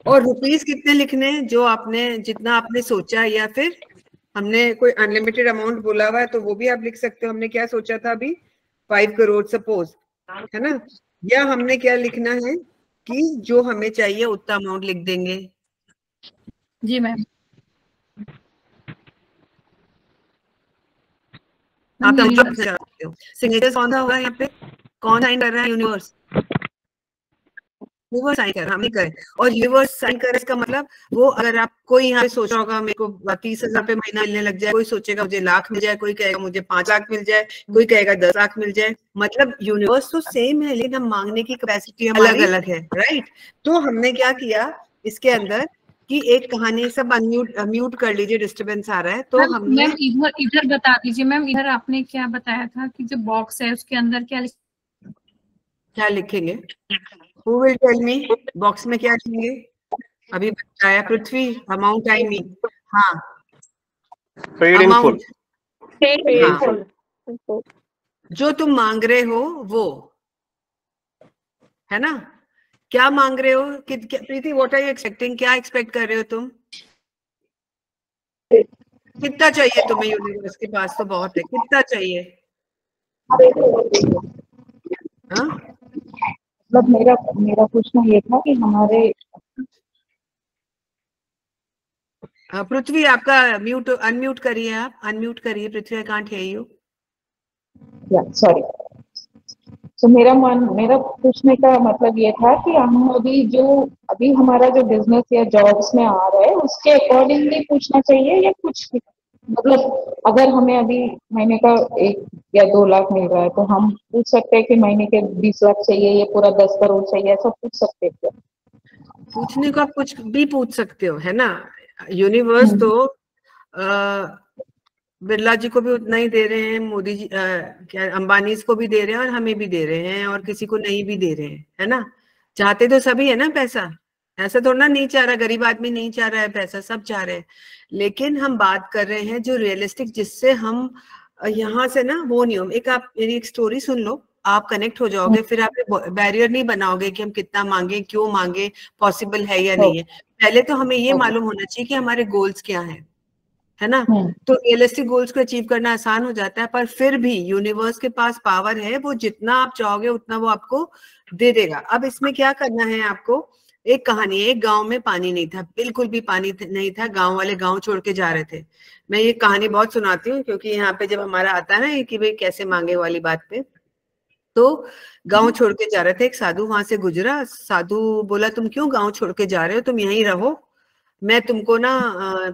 और रुपीस कितने लिखने हैं, जो आपने जितना आपने सोचा, या फिर हमने कोई अनलिमिटेड अमाउंट बोला हुआ है तो वो भी आप लिख सकते हो। हमने क्या सोचा था अभी, 5 करोड़ सपोज, है ना, या हमने क्या लिखना है कि जो हमें चाहिए उतना अमाउंट लिख देंगे। जी मैम। आप सिग्नेचर कौन सा होगा यहाँ पे, कौन साइन कर रहा है, यूनिवर्स, यूनिवर्स साइन कर रहा है, हम नहीं करें। और यूनिवर्स साइन कर इसका मतलब वो, अगर आप कोई यहाँ पे सोच रहा होगा मेरे को 30,000 रुपये महीना मिलने लग जाए, कोई सोचेगा मुझे लाख मिल जाए, कोई कहेगा मुझे 5 लाख मिल जाए, कोई कहेगा 10 लाख मिल जाए, मतलब यूनिवर्स तो सेम है लेकिन हम मांगने की कैपेसिटी अलग अलग है, राइट। तो हमने क्या किया इसके अंदर कि एक कहानी, सब म्यूट कर लीजिए, डिस्टरबेंस आ रहा है। तो हमने मैम इधर बता दीजिए मैम, इधर आपने क्या बताया था कि जो बॉक्स है उसके अंदर क्या लिखेंगे, Who will tell me? Box में क्या लिखेंगे, अभी बताया पृथ्वी, अमाउंट आई मीन, हाँ पेड इन फुल, जो तुम मांग रहे हो वो, है ना, क्या मांग रहे हो, प्रीति व्हाट आर यू एक्सपेक्टिंग, क्या एक्सपेक्ट कर रहे हो तुम, कितना चाहिए तुम्हें, यूनिवर्स के पास तो बहुत है, कितना चाहिए, हाँ? मतलब मेरा पूछना ये था कि हमारे, पृथ्वी आपका अनम्यूट करिए, आप अनम्यूट करिए Prithvi, I can't hear you. Sorry. तो मेरा पूछने का मतलब ये था कि हम अभी हमारा जो बिजनेस या जॉब्स में आ रहा है उसके अकॉर्डिंगली पूछना चाहिए, या कुछ मतलब अगर हमें अभी महीने का 1 या 2 लाख मिल रहा है तो हम पूछ सकते हैं कि महीने के 20 लाख चाहिए, या पूरा 10 करोड़ चाहिए, ऐसा पूछ सकते हैं क्या? पूछने को आप कुछ भी पूछ सकते हो, है ना। यूनिवर्स तो बिरला जी को भी उतना ही दे रहे हैं, मोदी जी क्या अंबानी को भी दे रहे हैं, और हमें भी दे रहे हैं, और किसी को नहीं भी दे रहे हैं, है ना। चाहते तो सभी है ना पैसा, ऐसा थोड़ा नहीं चाह रहा, गरीब आदमी नहीं चाह रहा है पैसा, सब चाह रहे हैं। लेकिन हम बात कर रहे हैं जो रियलिस्टिक, जिससे हम यहाँ से ना वो नहीं हो, आप मेरी एक स्टोरी सुन लो, आप कनेक्ट हो जाओगे, फिर आप बैरियर नहीं बनाओगे कि हम कितना मांगे, क्यों मांगे, पॉसिबल है या नहीं है। पहले तो हमें ये मालूम होना चाहिए कि हमारे गोल्स क्या है ना। तो रियलिस्टिक गोल्स को अचीव करना आसान हो जाता है, पर फिर भी यूनिवर्स के पास पावर है, वो जितना आप चाहोगे उतना वो आपको दे देगा। अब इसमें क्या करना है आपको, एक कहानी है, एक गांव में पानी नहीं था, बिल्कुल भी पानी नहीं था, गांव वाले गांव छोड़ के जा रहे थे। मैं ये कहानी बहुत सुनाती हूँ क्योंकि यहाँ पे जब हमारा आता है ना कि भाई कैसे मांगे वाली बात पे, तो गांव छोड़ के जा रहे थे, एक साधु वहां से गुजरा, साधु बोला तुम क्यों गांव छोड़ के जा रहे हो, तुम यहीं रहो, मैं तुमको ना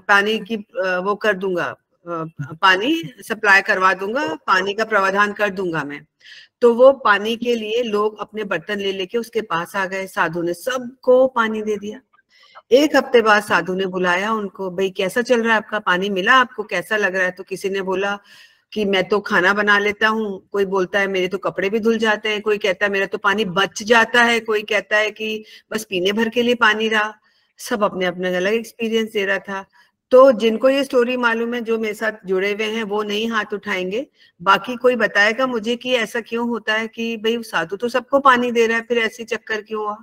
पानी की वो कर दूंगा, पानी सप्लाई करवा दूंगा, पानी का प्रावधान कर दूंगा मैं। तो वो पानी के लिए लोग अपने बर्तन ले लेके उसके पास आ गए, साधु ने सबको पानी दे दिया। एक हफ्ते बाद साधु ने बुलाया उनको, भाई कैसा चल रहा है आपका, पानी मिला आपको, कैसा लग रहा है। तो किसी ने बोला कि मैं तो खाना बना लेता हूँ, कोई बोलता है मेरे तो कपड़े भी धुल जाते हैं, कोई कहता है मेरा तो पानी बच जाता है, कोई कहता है कि बस पीने भर के लिए पानी रहा। सब अपने अपने अलग एक्सपीरियंस दे रहा था। तो जिनको ये स्टोरी मालूम है, जो मेरे साथ जुड़े हुए हैं, वो नहीं हाथ उठाएंगे, बाकी कोई बताएगा मुझे कि ऐसा क्यों होता है कि भाई साधु तो सबको पानी दे रहा है, फिर ऐसी चक्कर क्यों हुआ।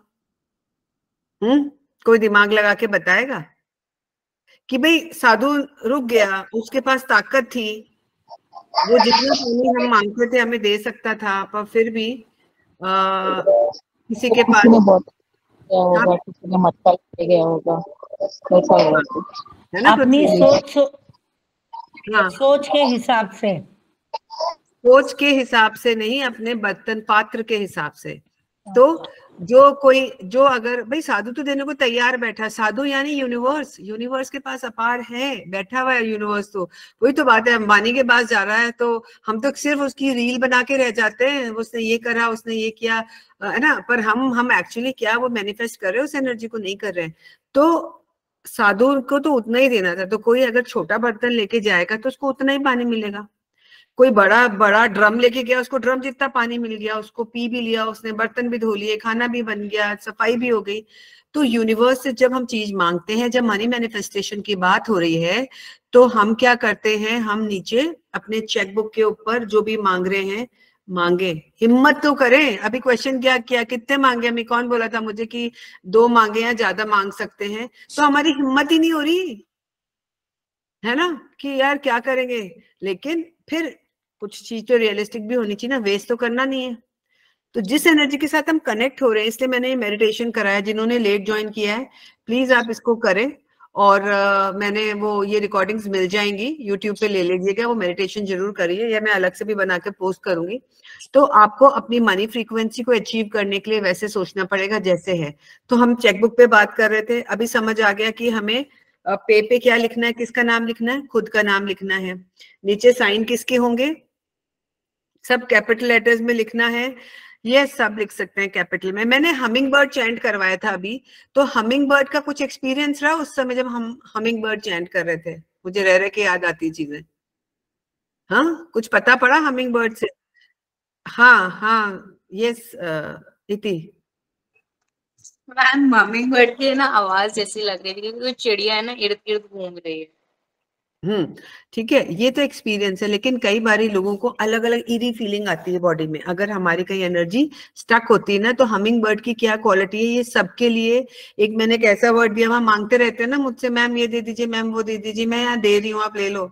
कोई दिमाग लगा के बताएगा कि भाई साधु रुक गया, उसके पास ताकत थी, वो जितना पानी हम मांगते थे हमें दे सकता था, पर फिर भी किसी के पास होगा, किसी ने मटका ले गया होगा, ऐसा है ना। अपनी सोच के हिसाब से, सोच के हिसाब से नहीं, अपने बर्तन पात्र के हिसाब से। तो जो अगर भाई साधु तो देने को तैयार बैठा, साधु यानी यूनिवर्स के पास अपार है, बैठा हुआ है यूनिवर्स। तो वही तो बात है, अंबानी के पास जा रहा है तो हम तो सिर्फ उसकी रील बना के रह जाते हैं, उसने ये करा, उसने ये किया, है ना। पर हम एक्चुअली क्या वो मैनिफेस्ट कर रहे हैं, उस एनर्जी को नहीं कर रहे हैं। तो साधु को तो उतना ही देना था, तो कोई अगर छोटा बर्तन लेके जाएगा तो उसको उतना ही पानी मिलेगा। कोई बड़ा ड्रम लेके गया, उसको ड्रम जितना पानी मिल गया, उसको पी भी लिया, उसने बर्तन भी धो लिए, खाना भी बन गया, सफाई भी हो गई। तो यूनिवर्स से जब हम चीज मांगते हैं, जब मनी मैनिफेस्टेशन की बात हो रही है, तो हम क्या करते हैं, हम नीचे अपने चेकबुक के ऊपर जो भी मांग रहे हैं मांगे, हिम्मत तो करें। अभी क्वेश्चन क्या किया, कितने मांगे? हमें कौन बोला था मुझे कि 2 मांगे या ज्यादा मांग सकते हैं? तो हमारी हिम्मत ही नहीं हो रही है ना कि यार क्या करेंगे। लेकिन फिर कुछ चीज तो रियलिस्टिक भी होनी चाहिए ना, वेस्ट तो करना नहीं है। तो जिस एनर्जी के साथ हम कनेक्ट हो रहे हैं, इसलिए मैंने ये मेडिटेशन कराया। जिन्होंने लेट ज्वाइन किया है प्लीज आप इसको करें। और मैंने वो ये रिकॉर्डिंग्स मिल जाएंगी यूट्यूब पे, ले लीजिएगा, वो मेडिटेशन जरूर करिए, या मैं अलग से भी बना के पोस्ट करूंगी। तो आपको अपनी मनी फ्रीक्वेंसी को अचीव करने के लिए वैसे सोचना पड़ेगा जैसे है। तो हम चेकबुक पे बात कर रहे थे, अभी समझ आ गया कि हमें पे क्या लिखना है, किसका नाम लिखना है, खुद का नाम लिखना है। नीचे साइन किसके होंगे, सब कैपिटल लेटर्स में लिखना है। ये सब लिख सकते हैं कैपिटल में। मैंने हमिंग बर्ड चैंट करवाया था अभी, तो हमिंग बर्ड का कुछ एक्सपीरियंस रहा उस समय जब हम हमिंग बर्ड चैंट कर रहे थे? मुझे रह रहे के याद आती चीजें। हाँ, कुछ पता पड़ा हमिंग बर्ड से? हाँ हाँ, यस इति। मैम हमिंग बर्ड की ना आवाज जैसी लग रही थी, क्योंकि वो चिड़िया है ना, इर्द गिर्द घूम रही है। ठीक है, ये तो एक्सपीरियंस है। लेकिन कई बारी लोगों को अलग अलग ईरी फीलिंग आती है बॉडी में। अगर हमारी कहीं एनर्जी स्टक होती है ना, तो हमिंग बर्ड की क्या क्वालिटी है, ये सबके लिए। एक मैंने एक ऐसा वर्ड दिया, वहां मांगते रहते हैं ना मुझसे, मैम ये दे दीजिए, मैम वो दे दीजिए। मैं यहाँ दे रही हूँ, आप ले लो,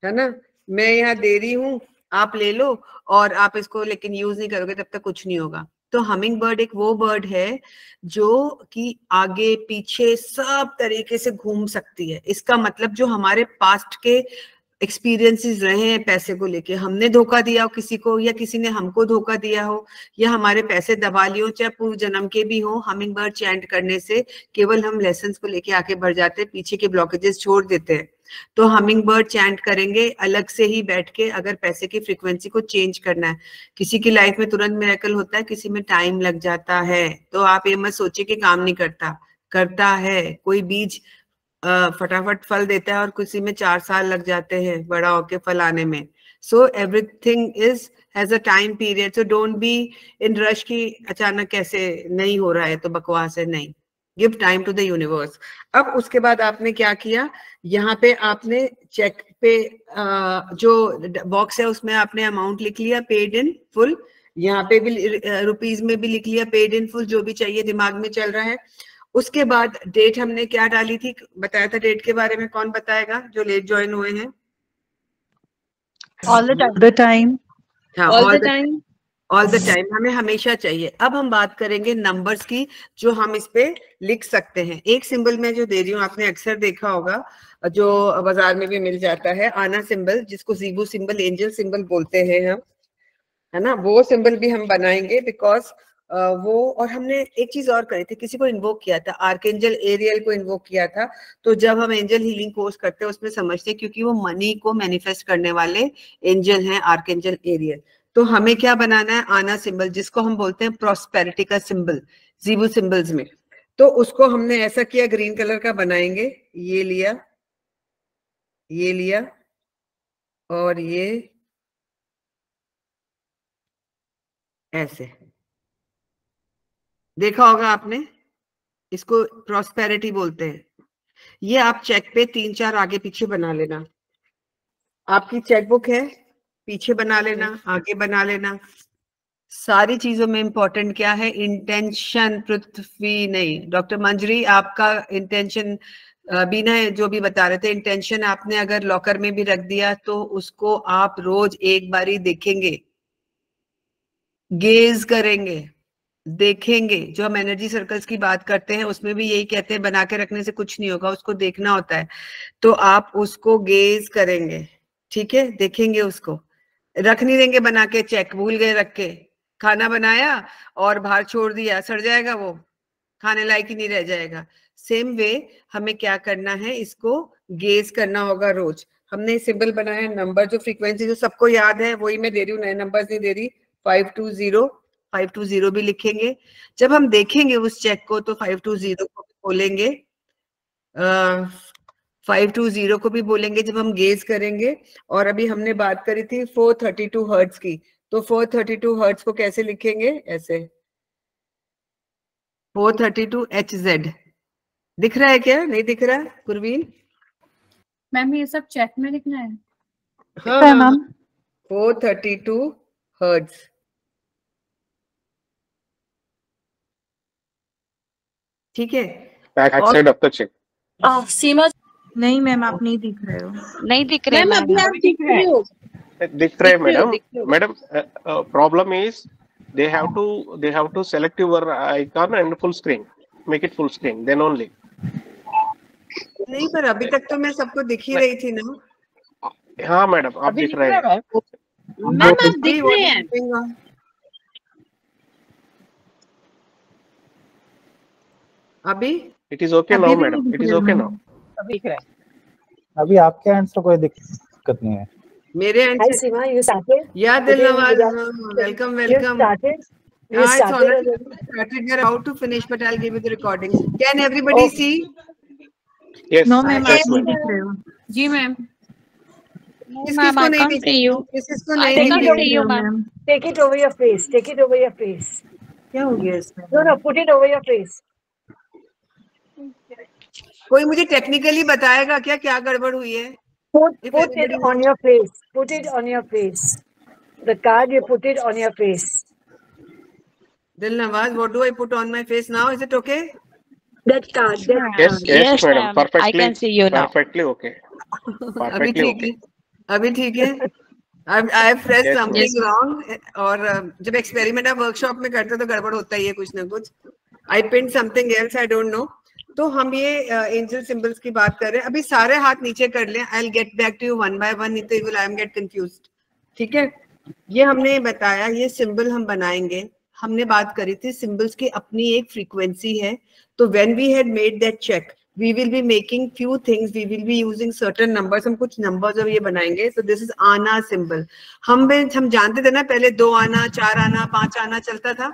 है ना, मैं यहाँ दे रही हूँ, आप ले लो। और आप इसको लेकिन यूज नहीं करोगे तब तक कुछ नहीं होगा। तो हमिंग बर्ड एक वो बर्ड है जो कि आगे पीछे सब तरीके से घूम सकती है। इसका मतलब जो हमारे पास्ट के एक्सपीरियंसेस रहे हैं पैसे को लेके, हमने धोखा दिया हो किसी को, या किसी ने हमको धोखा दिया हो, या हमारे पैसे दबा लिए हो, चाहे पूर्व जन्म के भी हो, हमिंग बर्ड चैंट करने से केवल हम लेसन्स को लेके आगे बढ़ जाते हैं, पीछे के ब्लॉकेजेस छोड़ देते हैं। तो हमिंग बर्ड चैंट करेंगे अलग से ही बैठ के, अगर पैसे की फ्रीक्वेंसी को चेंज करना है। किसी की लाइफ में तुरंत मिरेकल होता है, किसी में टाइम लग जाता है। तो आप ये मत सोचिए कि काम नहीं करता, करता है। कोई बीज फटाफट फल देता है और किसी में 4 साल लग जाते हैं बड़ा होके फल आने में। So everything is has a time period. So don't be in rush की अचानक कैसे नहीं हो रहा है तो बकवास है, नहीं। Give time to the universe. अब उसके बाद आपने क्या किया, यहाँ पे आपने चेक पे जो बॉक्स है उसमें आपने अमाउंट लिख लिया, पेड इन फुल। यहाँ पे भी रुपीज में भी लिख लिया, पेड इन फुल, जो भी चाहिए दिमाग में चल रहा है। उसके बाद डेट हमने क्या डाली थी, बताया था डेट के बारे में? कौन बताएगा जो लेट ज्वाइन हुए हैं? All the time. हाँ, all the time, all the time हमें हमेशा चाहिए। अब हम बात करेंगे नंबर्स की जो हम इस पे लिख सकते हैं। एक सिंबल मैं जो दे रही हूँ, आपने अक्सर देखा होगा, जो बाजार में भी मिल जाता है, आना सिंबल, जिसको जीबू सिंबल, एंजल सिंबल बोलते हैं हम, है ना। वो सिंबल भी हम बनाएंगे बिकॉज वो। और हमने एक चीज और करी थी, किसी को इन्वोक किया था, आर्कएंजल एरियल को इन्वोक किया था। तो जब हम एंजल हीलिंग कोर्स करते हैं उसमें समझते हैं, क्योंकि वो मनी को मैनिफेस्ट करने वाले एंजल हैं, आर्कएंजल एरियल। तो हमें क्या बनाना है, आना सिंबल, जिसको हम बोलते हैं प्रॉस्पेरिटी का सिंबल जीबू सिंबल्स में। तो उसको हमने ऐसा किया, ग्रीन कलर का बनाएंगे। ये लिया, ये लिया, और ये ऐसे देखा होगा आपने, इसको प्रॉस्पेरिटी बोलते हैं। ये आप चेक पे 3-4 आगे पीछे बना लेना। आपकी चेकबुक है, पीछे बना लेना, आगे बना लेना। सारी चीजों में इंपॉर्टेंट क्या है, इंटेंशन। पृथ्वी नहीं, डॉक्टर मंजरी आपका इंटेंशन, बीना जो भी बता रहे थे, इंटेंशन आपने अगर लॉकर में भी रख दिया तो उसको आप रोज एक बारी देखेंगे, गेज करेंगे, देखेंगे। जो हम एनर्जी सर्कल्स की बात करते हैं उसमें भी यही कहते हैं, बना के रखने से कुछ नहीं होगा, उसको देखना होता है। तो आप उसको गेज करेंगे, ठीक है, देखेंगे, उसको रख नहीं देंगे बना के। चेक भूल गए रख के, खाना बनाया और बाहर छोड़ दिया, सड़ जाएगा, वो खाने लायक ही नहीं रह जाएगा। सेम वे हमें क्या करना है, इसको गेज करना होगा रोज। हमने सिंबल बनाया, नंबर, जो फ्रीक्वेंसी जो सबको याद है वही मैं दे रही हूँ, नए नंबर्स नहीं दे रही। 520 भी लिखेंगे। जब हम देखेंगे उस चेक को तो 520 को भी बोलेंगे, 520 को भी बोलेंगे जब हम गेज करेंगे। और अभी हमने बात करी थी 432 हर्ट्ज की, तो 432 हर्ट्ज को कैसे लिखेंगे, ऐसे 432 HZ। दिख रहा है क्या, नहीं दिख रहा है गुरवीन? मैम ये सब चेक में लिखना है? हाँ मैम 432 hertz. ठीक है, back side of the cheque. Seema नहीं मैम, आप नहीं दिख रहे हो। नहीं दिख रहे मैम अभी आप दिख रहे हो। दिख रहे madam. Problem is they have to select your icon and full screen, make it full screen, then only. नहीं, पर अभी तक तो मैं सबको दिख ही रही थी ना। हाँ मैडम, आप दिख रहे हैं। मैम आप दिख रहे हैं। अभी it is okay now madam, it is okay now. दिख रहा है। अभी आपके एंड से कोई दिक्कत नहीं है। मेरे एंड से सीमा, you started? या Dilnawaz, welcome welcome. You started? We are about to finish, but I'll give you the recording. Can everybody see? Yes. No ma'am, yes, आप नहीं ma'am. दिख रहे हो। जी मैम। किसको नहीं दिख रही हो? किसको नहीं दिख रही हो? Ma'am Take it over your face. Take it over your face. क्या हो गया इसमें? No, put it over your face. कोई मुझे टेक्निकली बताएगा क्या क्या गड़बड़ हुई है? Put it on your face. Put it on your face. The card, you put it on your face. Dilnawaz, what do I put on my face now? Is it okay? That card. Yes, madam. ma'am. Perfectly. I can see you now. Perfectly okay. अभी Perfectly ठीक है, okay. अभी ठीक है। I have pressed Yes, something wrong, और जब एक्सपेरिमेंट आप वर्कशॉप में करते हो तो गड़बड़ होता ही है कुछ ना कुछ। I pinned something else, I don't know. तो हम ये एंजल सिंबल्स की बात कर रहे हैं। अभी सारे हाथ नीचे कर लें। I'll get back to you one by one, नहीं तो you will I am get confused. ठीक है, ये हमने बताया, ये सिंबल हम बनाएंगे। हमने बात करी थी सिंबल्स की अपनी एक फ्रीक्वेंसी है। तो when we had made that check, we will be making few things, we will be using certain numbers. हम कुछ numbers अब ये बनाएंगे। So this is आना symbol. हम जानते थे ना पहले 2 आना, 4 आना, 5 आना चलता था।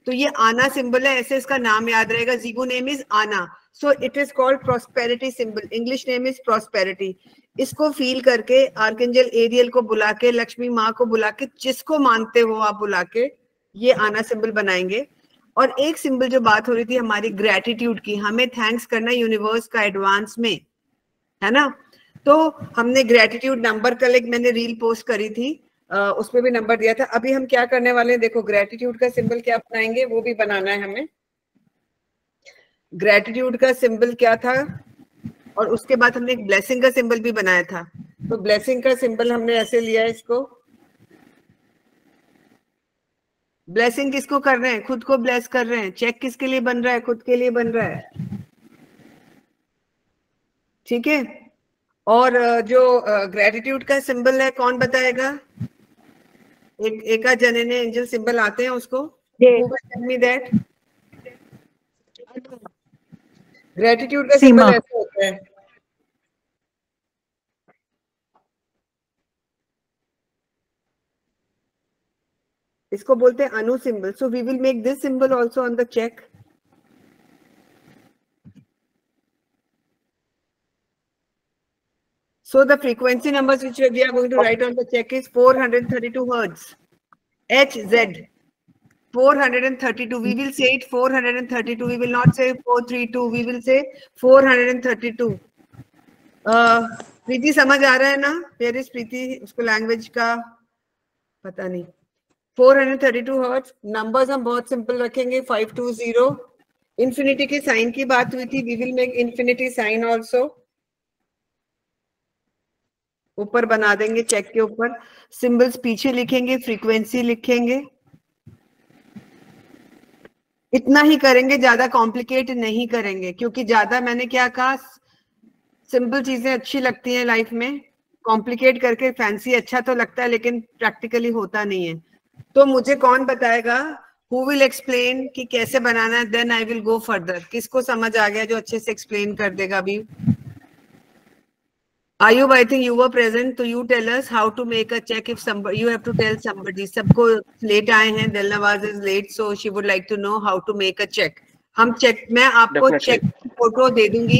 तो ये आना सिंबल है, ऐसे इसका नाम याद रहेगा। जीगो नेम इज आना, so it is called prosperity symbol. English name is prosperity. इसको फील करके आर्कएंजल एरियल को बुला के, लक्ष्मी माँ को बुला के, जिसको मानते हो आप बुला के ये आना सिंबल बनाएंगे। और एक सिंबल जो बात हो रही थी हमारी ग्रेटिट्यूड की, हमें थैंक्स करना यूनिवर्स का एडवांस में, है ना। तो हमने ग्रेटिट्यूड नंबर कल एक मैंने रील पोस्ट करी थी, उसमें भी नंबर दिया था। अभी हम क्या करने वाले हैं, देखो ग्रेटिट्यूड का सिंबल क्या बनाएंगे वो भी बनाना है हमें। ग्रेटिट्यूड का सिंबल क्या था, और उसके बाद हमने एक ब्लेसिंग का सिंबल भी बनाया था। तो ब्लेसिंग का सिंबल हमने ऐसे लिया है, इसको ब्लेसिंग किसको कर रहे हैं, खुद को ब्लेस कर रहे हैं। चेक किसके लिए बन रहा है, खुद के लिए बन रहा है, ठीक है। और जो ग्रेटिट्यूड का सिंबल है कौन बताएगा, एक जने ने एंजल सिंबल आते हैं उसको, दैट ग्रेटिट्यूड का सिंबल ऐसा होता है। इसको बोलते हैं अनु symbol. So we will make this symbol also on the cheque. So the frequency numbers which we are going to write on the check is 432 hertz. HZ 432. We will say it 432. We will not say 432. We will say 432. प्रीति समझ आ रहा है ना? Where is प्रीति? उसको लैंग्वेज का पता नहीं। 432 hertz. नंबर्स हम बहुत सिंपल रखेंगे, 520. इन्फिनिटी के साइन की बात हुई थी, we will make infinity sign also. ऊपर बना देंगे चेक के ऊपर, सिंबल्स पीछे लिखेंगे, फ्रीक्वेंसी लिखेंगे। इतना ही करेंगे, ज्यादा कॉम्प्लिकेट नहीं करेंगे, क्योंकि ज्यादा मैंने क्या कहा, सिंपल चीजें अच्छी लगती हैं लाइफ में, कॉम्प्लिकेट करके फैंसी अच्छा तो लगता है लेकिन प्रैक्टिकली होता नहीं है। तो मुझे कौन बताएगा, हु विल एक्सप्लेन कि कैसे बनाना है, then I will go further. किसको समझ आ गया जो अच्छे से एक्सप्लेन कर देगा अभी? Ayub, I think you were present, so you tell us how to make a check. If somebody, you have to tell somebody. सबको late आए हैं, Dilnawaz is late, so she would like to know how to make a check. हम check, मैं आपको check फोटो दे दूंगी,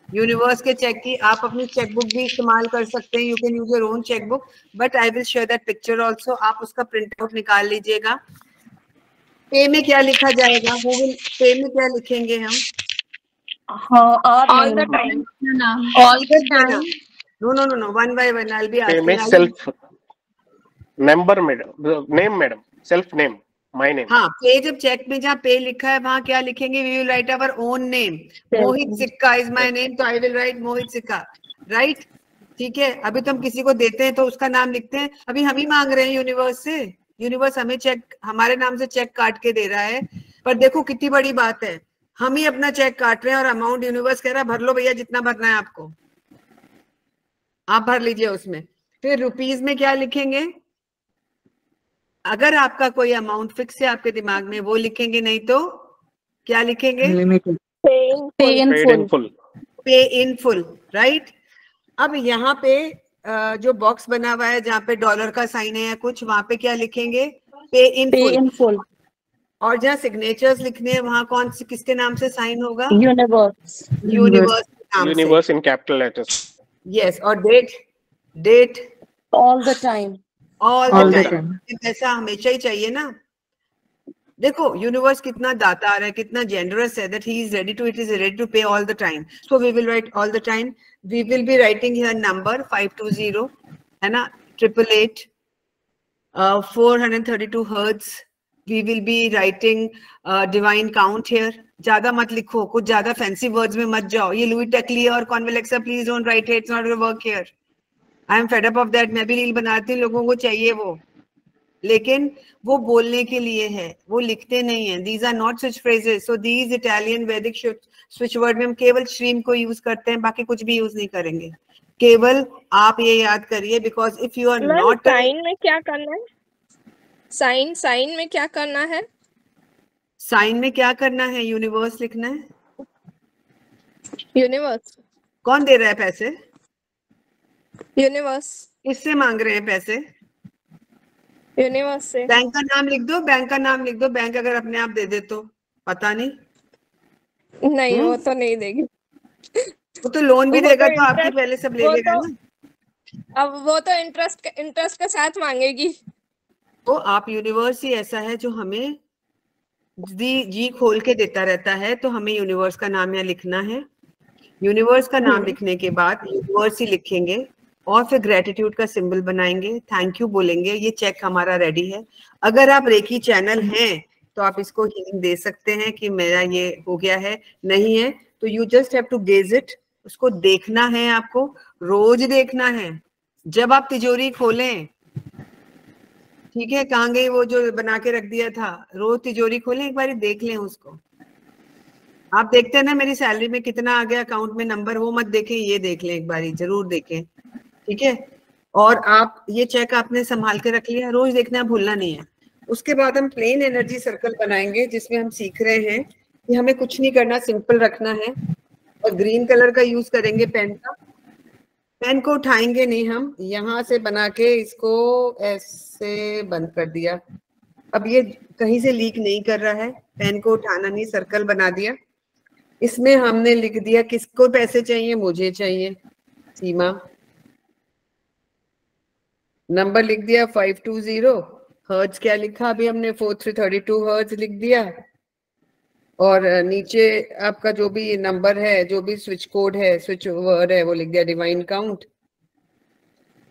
यूनिवर्स के चेक की। आप अपनी चेकबुक भी इस्तेमाल कर सकते हैं, you can use your own checkbook, but I will share that picture also. आप उसका प्रिंट आउट निकाल लीजिएगा। पे में क्या लिखा जाएगा, वो पे में क्या लिखेंगे हम? All the time. All the time. No. One by one. I'll be asking. Payment self. Number madam, name madam, self name, my name. हाँ, पे जब चेक में जहाँ पे लिखा है वहां क्या लिखेंगे? We will write our own name. Mohit Sikka is my name, तो आई विल राइट मोहित सिक्का, राइट? ठीक है, अभी तो हम किसी को देते हैं तो उसका नाम लिखते हैं। अभी हम ही मांग रहे हैं यूनिवर्स से, यूनिवर्स हमें चेक, हमारे नाम से चेक काट के दे रहा है। पर देखो कितनी बड़ी बात है, हम ही अपना चेक काट रहे हैं और अमाउंट यूनिवर्स कह रहा है भर लो भैया, जितना भरना है आपको आप भर लीजिए उसमें। फिर रुपीज में क्या लिखेंगे? अगर आपका कोई अमाउंट फिक्स है आपके दिमाग में वो लिखेंगे, नहीं तो क्या लिखेंगे? पे इन फुल। पे इन फुल, राइट? अब यहाँ पे जो बॉक्स बना हुआ है जहाँ पे डॉलर का साइन है या कुछ, वहां पे क्या लिखेंगे? पे इन फुल। और जहाँ सिग्नेचर्स लिखने हैं वहां कौन सी, किसके नाम से साइन होगा? Universe. Universe in capital letters. Yes, और date all the time. All the time. पैसा हमेशा ही चाहिए ना। देखो यूनिवर्स कितना दातार है, कितना जेनरस है, that he is ready to pay all the time. So we will write all the time. We will be writing here number 520 है ना, 888 432 hertz. We will be writing divine count here. ज्यादा मत लिखो, कुछ ज्यादा फैंसी वर्ड्स में मत जाओ। ये लुई टेक्ली और कॉन्वेलेक्सा, please don't write it, it's not your work here. I am fed up of that. मैं भी रील बनाती हूँ, लोगों को चाहिए वो, लेकिन वो बोलने के लिए है, वो लिखते नहीं है। These are not switch phrases. So these Italian Vedic switch word में हम केवल स्ट्रीम को यूज करते हैं, बाकी कुछ भी यूज नहीं करेंगे। केवल आप ये याद करिए, because if you are not. Sign में क्या करना है? साइन में क्या करना है? साइन में क्या करना है? यूनिवर्स लिखना है। यूनिवर्स। कौन दे रहा है पैसे? यूनिवर्स। किससे मांग रहे हैं पैसे? यूनिवर्स से। बैंक का नाम लिख दो, बैंक का नाम लिख दो। बैंक अगर अपने आप दे दे तो पता नहीं। नहीं वो तो नहीं देगी। वो तो लोन भी देगा तो आपकी पहले सब ले लेगा ना। अब वो तो इंटरेस्ट के साथ मांगेगी। तो आप यूनिवर्स ही ऐसा है जो हमें जी खोल के देता रहता है, तो हमें यूनिवर्स का नाम यहाँ लिखना है। यूनिवर्स का नाम लिखने के बाद यूनिवर्स ही लिखेंगे और फिर ग्रेटिट्यूड का सिंबल बनाएंगे, थैंक यू बोलेंगे। ये चेक हमारा रेडी है। अगर आप रेकी चैनल हैं तो आप इसको हीलिंग दे सकते हैं कि मेरा ये हो गया है। नहीं है तो you just have to gauge it. उसको देखना है, आपको रोज देखना है। जब आप तिजोरी खोलें, ठीक है, कहाँ गई वो जो बना के रख दिया था, रोज तिजोरी खोलें, एक बार देख लें उसको। आप देखते हैं ना मेरी सैलरी में कितना आ गया अकाउंट में नंबर, वो मत देखें, ये देख लें एक बार, जरूर देखें, ठीक है। और आप ये चेक आपने संभाल के रख लिया, रोज देखना भूलना नहीं है। उसके बाद हम प्लेन एनर्जी सर्कल बनाएंगे जिसमें हम सीख रहे हैं कि हमें कुछ नहीं करना, सिंपल रखना है। और ग्रीन कलर का यूज करेंगे पेन का। पेन को उठाएंगे नहीं, हम यहाँ से बना के इसको ऐसे बंद कर दिया। अब ये कहीं से लीक नहीं कर रहा है, पेन को उठाना नहीं, सर्कल बना दिया। इसमें हमने लिख दिया किसको पैसे चाहिए, मुझे चाहिए, सीमा। नंबर लिख दिया 520। हर्ट्ज क्या लिखा अभी हमने, 4332 हर्ट्ज लिख दिया। और नीचे आपका जो भी नंबर है, जो भी स्विच कोड है, स्विच वर्ड है, वो लिख दिया डिवाइन काउंट।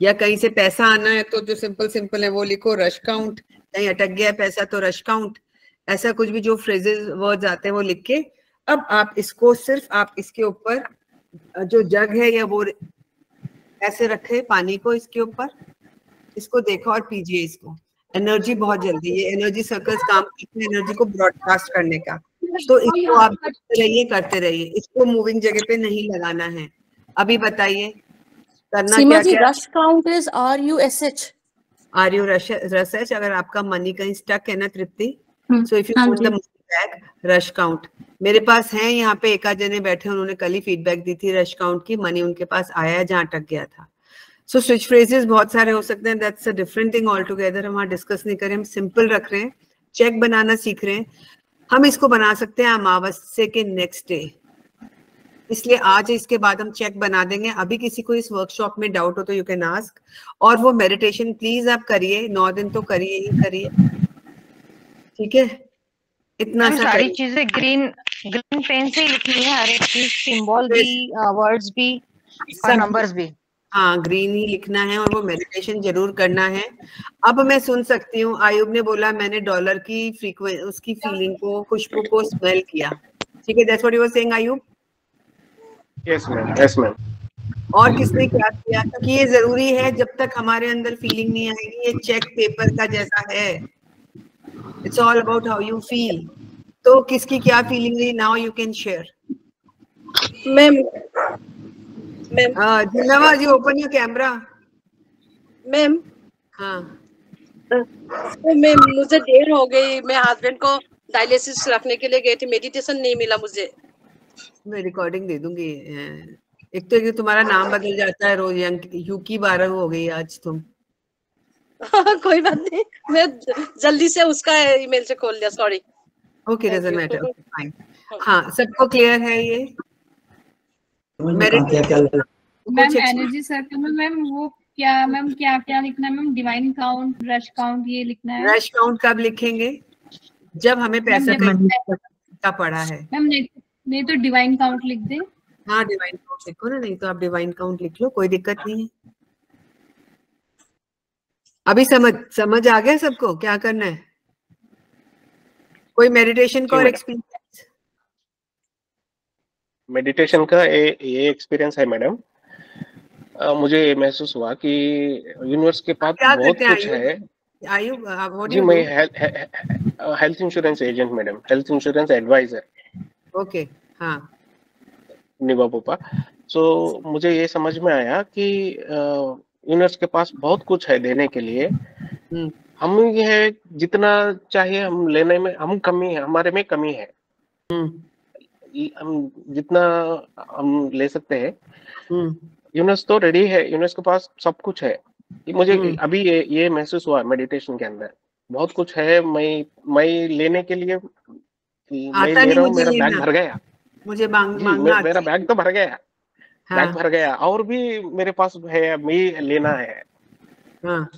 या कहीं से पैसा आना है तो जो सिंपल है वो लिखो रश काउंट। कहीं अटक गया पैसा तो रश काउंट। ऐसा कुछ भी जो फ्रेजेस वर्ड्स आते हैं वो लिख के अब आप इसको सिर्फ आप इसके ऊपर जो जग है या वो ऐसे रखे पानी को इसके ऊपर, इसको देखो और पीजिए इसको। एनर्जी बहुत जल्दी, ये एनर्जी सर्कल्स काम करते हैं एनर्जी को ब्रॉडकास्ट करने का। तो इसको आप करते रहिए, इसको मूविंग जगह पे नहीं लगाना है। अभी बताइए करना क्या क्या। Rush count is RUSH। RUSH। अगर आपका मनी कहीं स्टक है ना Tripti, so if you put the back rush count. मेरे पास है यहाँ पे एक आध जने बैठे, उन्होंने कल ही फीडबैक दी थी रश काउंट की, मनी उनके पास आया है जहाँ अटक गया था। सो स्विच फ्रेजेस बहुत सारे हो सकते हैं, that's a different thing all together. हम वहाँ डिस्कस नहीं करें, हम सिंपल रख रहे हैं, चेक बनाना सीख रहे हैं। हम इसको बना सकते हैं अमावस्या के नेक्स्ट डे, इसलिए आज इसके बाद हम चेक बना देंगे। अभी किसी को इस वर्कशॉप में डाउट हो तो यू कैन आस्क। और वो मेडिटेशन प्लीज आप करिए, 9 दिन तो करिए ही करिए, ठीक है। इतना सारी चीजें ग्रीन पेन से ही लिखनी है, हर एक चीज, सिंबल भी, वर्ड्स भी और नंबर्स भी। हाँ ग्रीन ही लिखना है और वो मेडिटेशन जरूर करना है। अब मैं सुन सकती हूँ, आयुब ने बोला मैंने डॉलर की फ्रीक्वेंसी, उसकी फीलिंग को, खुशबू को स्मेल किया। ठीक है, that's what you were saying Ayub? Yes ma'am, yes ma'am. और किसने क्या किया? क्योंकि ये जरूरी है, जब तक हमारे अंदर फीलिंग नहीं आएगी, ये चेक पेपर का जैसा है, it's all about how you feel. तो किसकी क्या फीलिंग रही, now you can share. Ma'am जिन्नावा जी, ओपन योर कैमरा। मैम हाँ तो मैम मुझे देर हो गई, मैं हस्बैंड को डायलिसिस रखने के लिए गई थी, मेडिटेशन नहीं मिला मुझे। मैं रिकॉर्डिंग दे दूंगी। एक तो ये तुम्हारा नाम बदल जाता है रोज, यूकी 12 हो गई आज तुम। कोई बात नहीं, मैं जल्दी से उसका ईमेल से खोल लिया, sorry. Okay, doesn't matter, fine. हाँ, सबको क्लियर है ये? मैम एनर्जी सर्कल में मैम वो क्या मैम, क्या क्या लिखना है ma'am? Divine count, rush count, ये लिखना है। रश काउंट कब लिखेंगे? जब हमें पैसा का पड़ा है मैम। नहीं तो डिवाइन काउंट लिख दे। हाँ डिवाइन काउंट लिखो ना, नहीं तो आप डिवाइन काउंट लिख लो, कोई दिक्कत नहीं है। अभी समझ आ गया सबको क्या करना है? कोई मेडिटेशन का और एक्सपीरियंस? मेडिटेशन का ये एक्सपीरियंस है मैडम। मुझे महसूस हुआ कि यूनिवर्स के पास बहुत कुछ है। जी, मैं health insurance agent madam, health insurance advisor. Okay, हाँ निवा पोपा। सो मुझे ये समझ में आया कि यूनिवर्स के पास बहुत कुछ है देने के लिए। हम ये जितना चाहिए हम लेने में हम कमी है, हमारे में कमी है। हम जितना हम ले सकते हैं, यूनिवर्स तो रेडी है, यूनिवर्स के पास सब कुछ है। मुझे अभी ये महसूस हुआ मेडिटेशन के अंदर बहुत कुछ है। मैं लेने के लिए मैं ले रहा हूँ, मेरा बैग भर गया। मुझे मांगना मेरा बैग तो भर गया। हाँ। बैग भर गया और भी मेरे पास है, मैं लेना है। हाँ।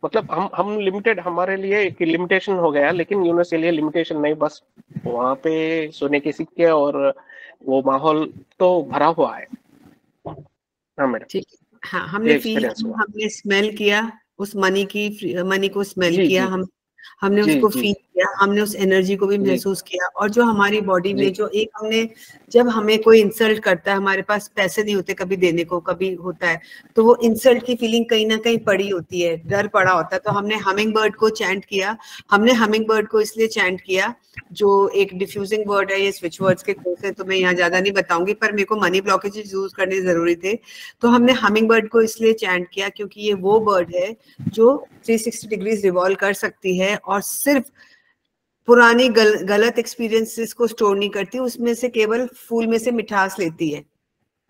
मतलब हम लिमिटेड, हमारे लिए एक लिमिटेशन हो गया, लेकिन यूनिवर्स के लिए लिमिटेशन नहीं, बस वहाँ पे सोने के सिक्के और वो माहौल तो भरा हुआ है। हाँ मैडम, ठीक। हाँ, हमने फील, हमने स्मेल किया उस मनी को स्मेल किया, हमने उसको फील किया, हमने उस एनर्जी को भी महसूस किया। और जो हमारी बॉडी में जो एक हमने, जब हमें कोई इंसल्ट करता है, हमारे पास पैसे नहीं होते कभी देने को, कभी होता है, तो वो इंसल्ट की फीलिंग कहीं ना कहीं पड़ी होती है, डर पड़ा होता है। तो हमने हमिंग बर्ड को चैंट किया। हमने हमिंग बर्ड को इसलिए चैंट किया, जो एक डिफ्यूजिंग वर्ड है, ये स्विच वर्ड्स के कोर्स है तो मैं यहाँ ज्यादा नहीं बताऊंगी, पर मेरे को मनी ब्लॉकेजेस यूज करने जरूरी थे। तो हमने हमिंग बर्ड को इसलिए चैंट किया क्योंकि ये वो बर्ड है जो 360 डिग्रीज रिवॉल्व कर सकती है और सिर्फ पुरानी गलत एक्सपीरियंसेस को स्टोर नहीं करती, उसमें से केवल फूल में से मिठास लेती है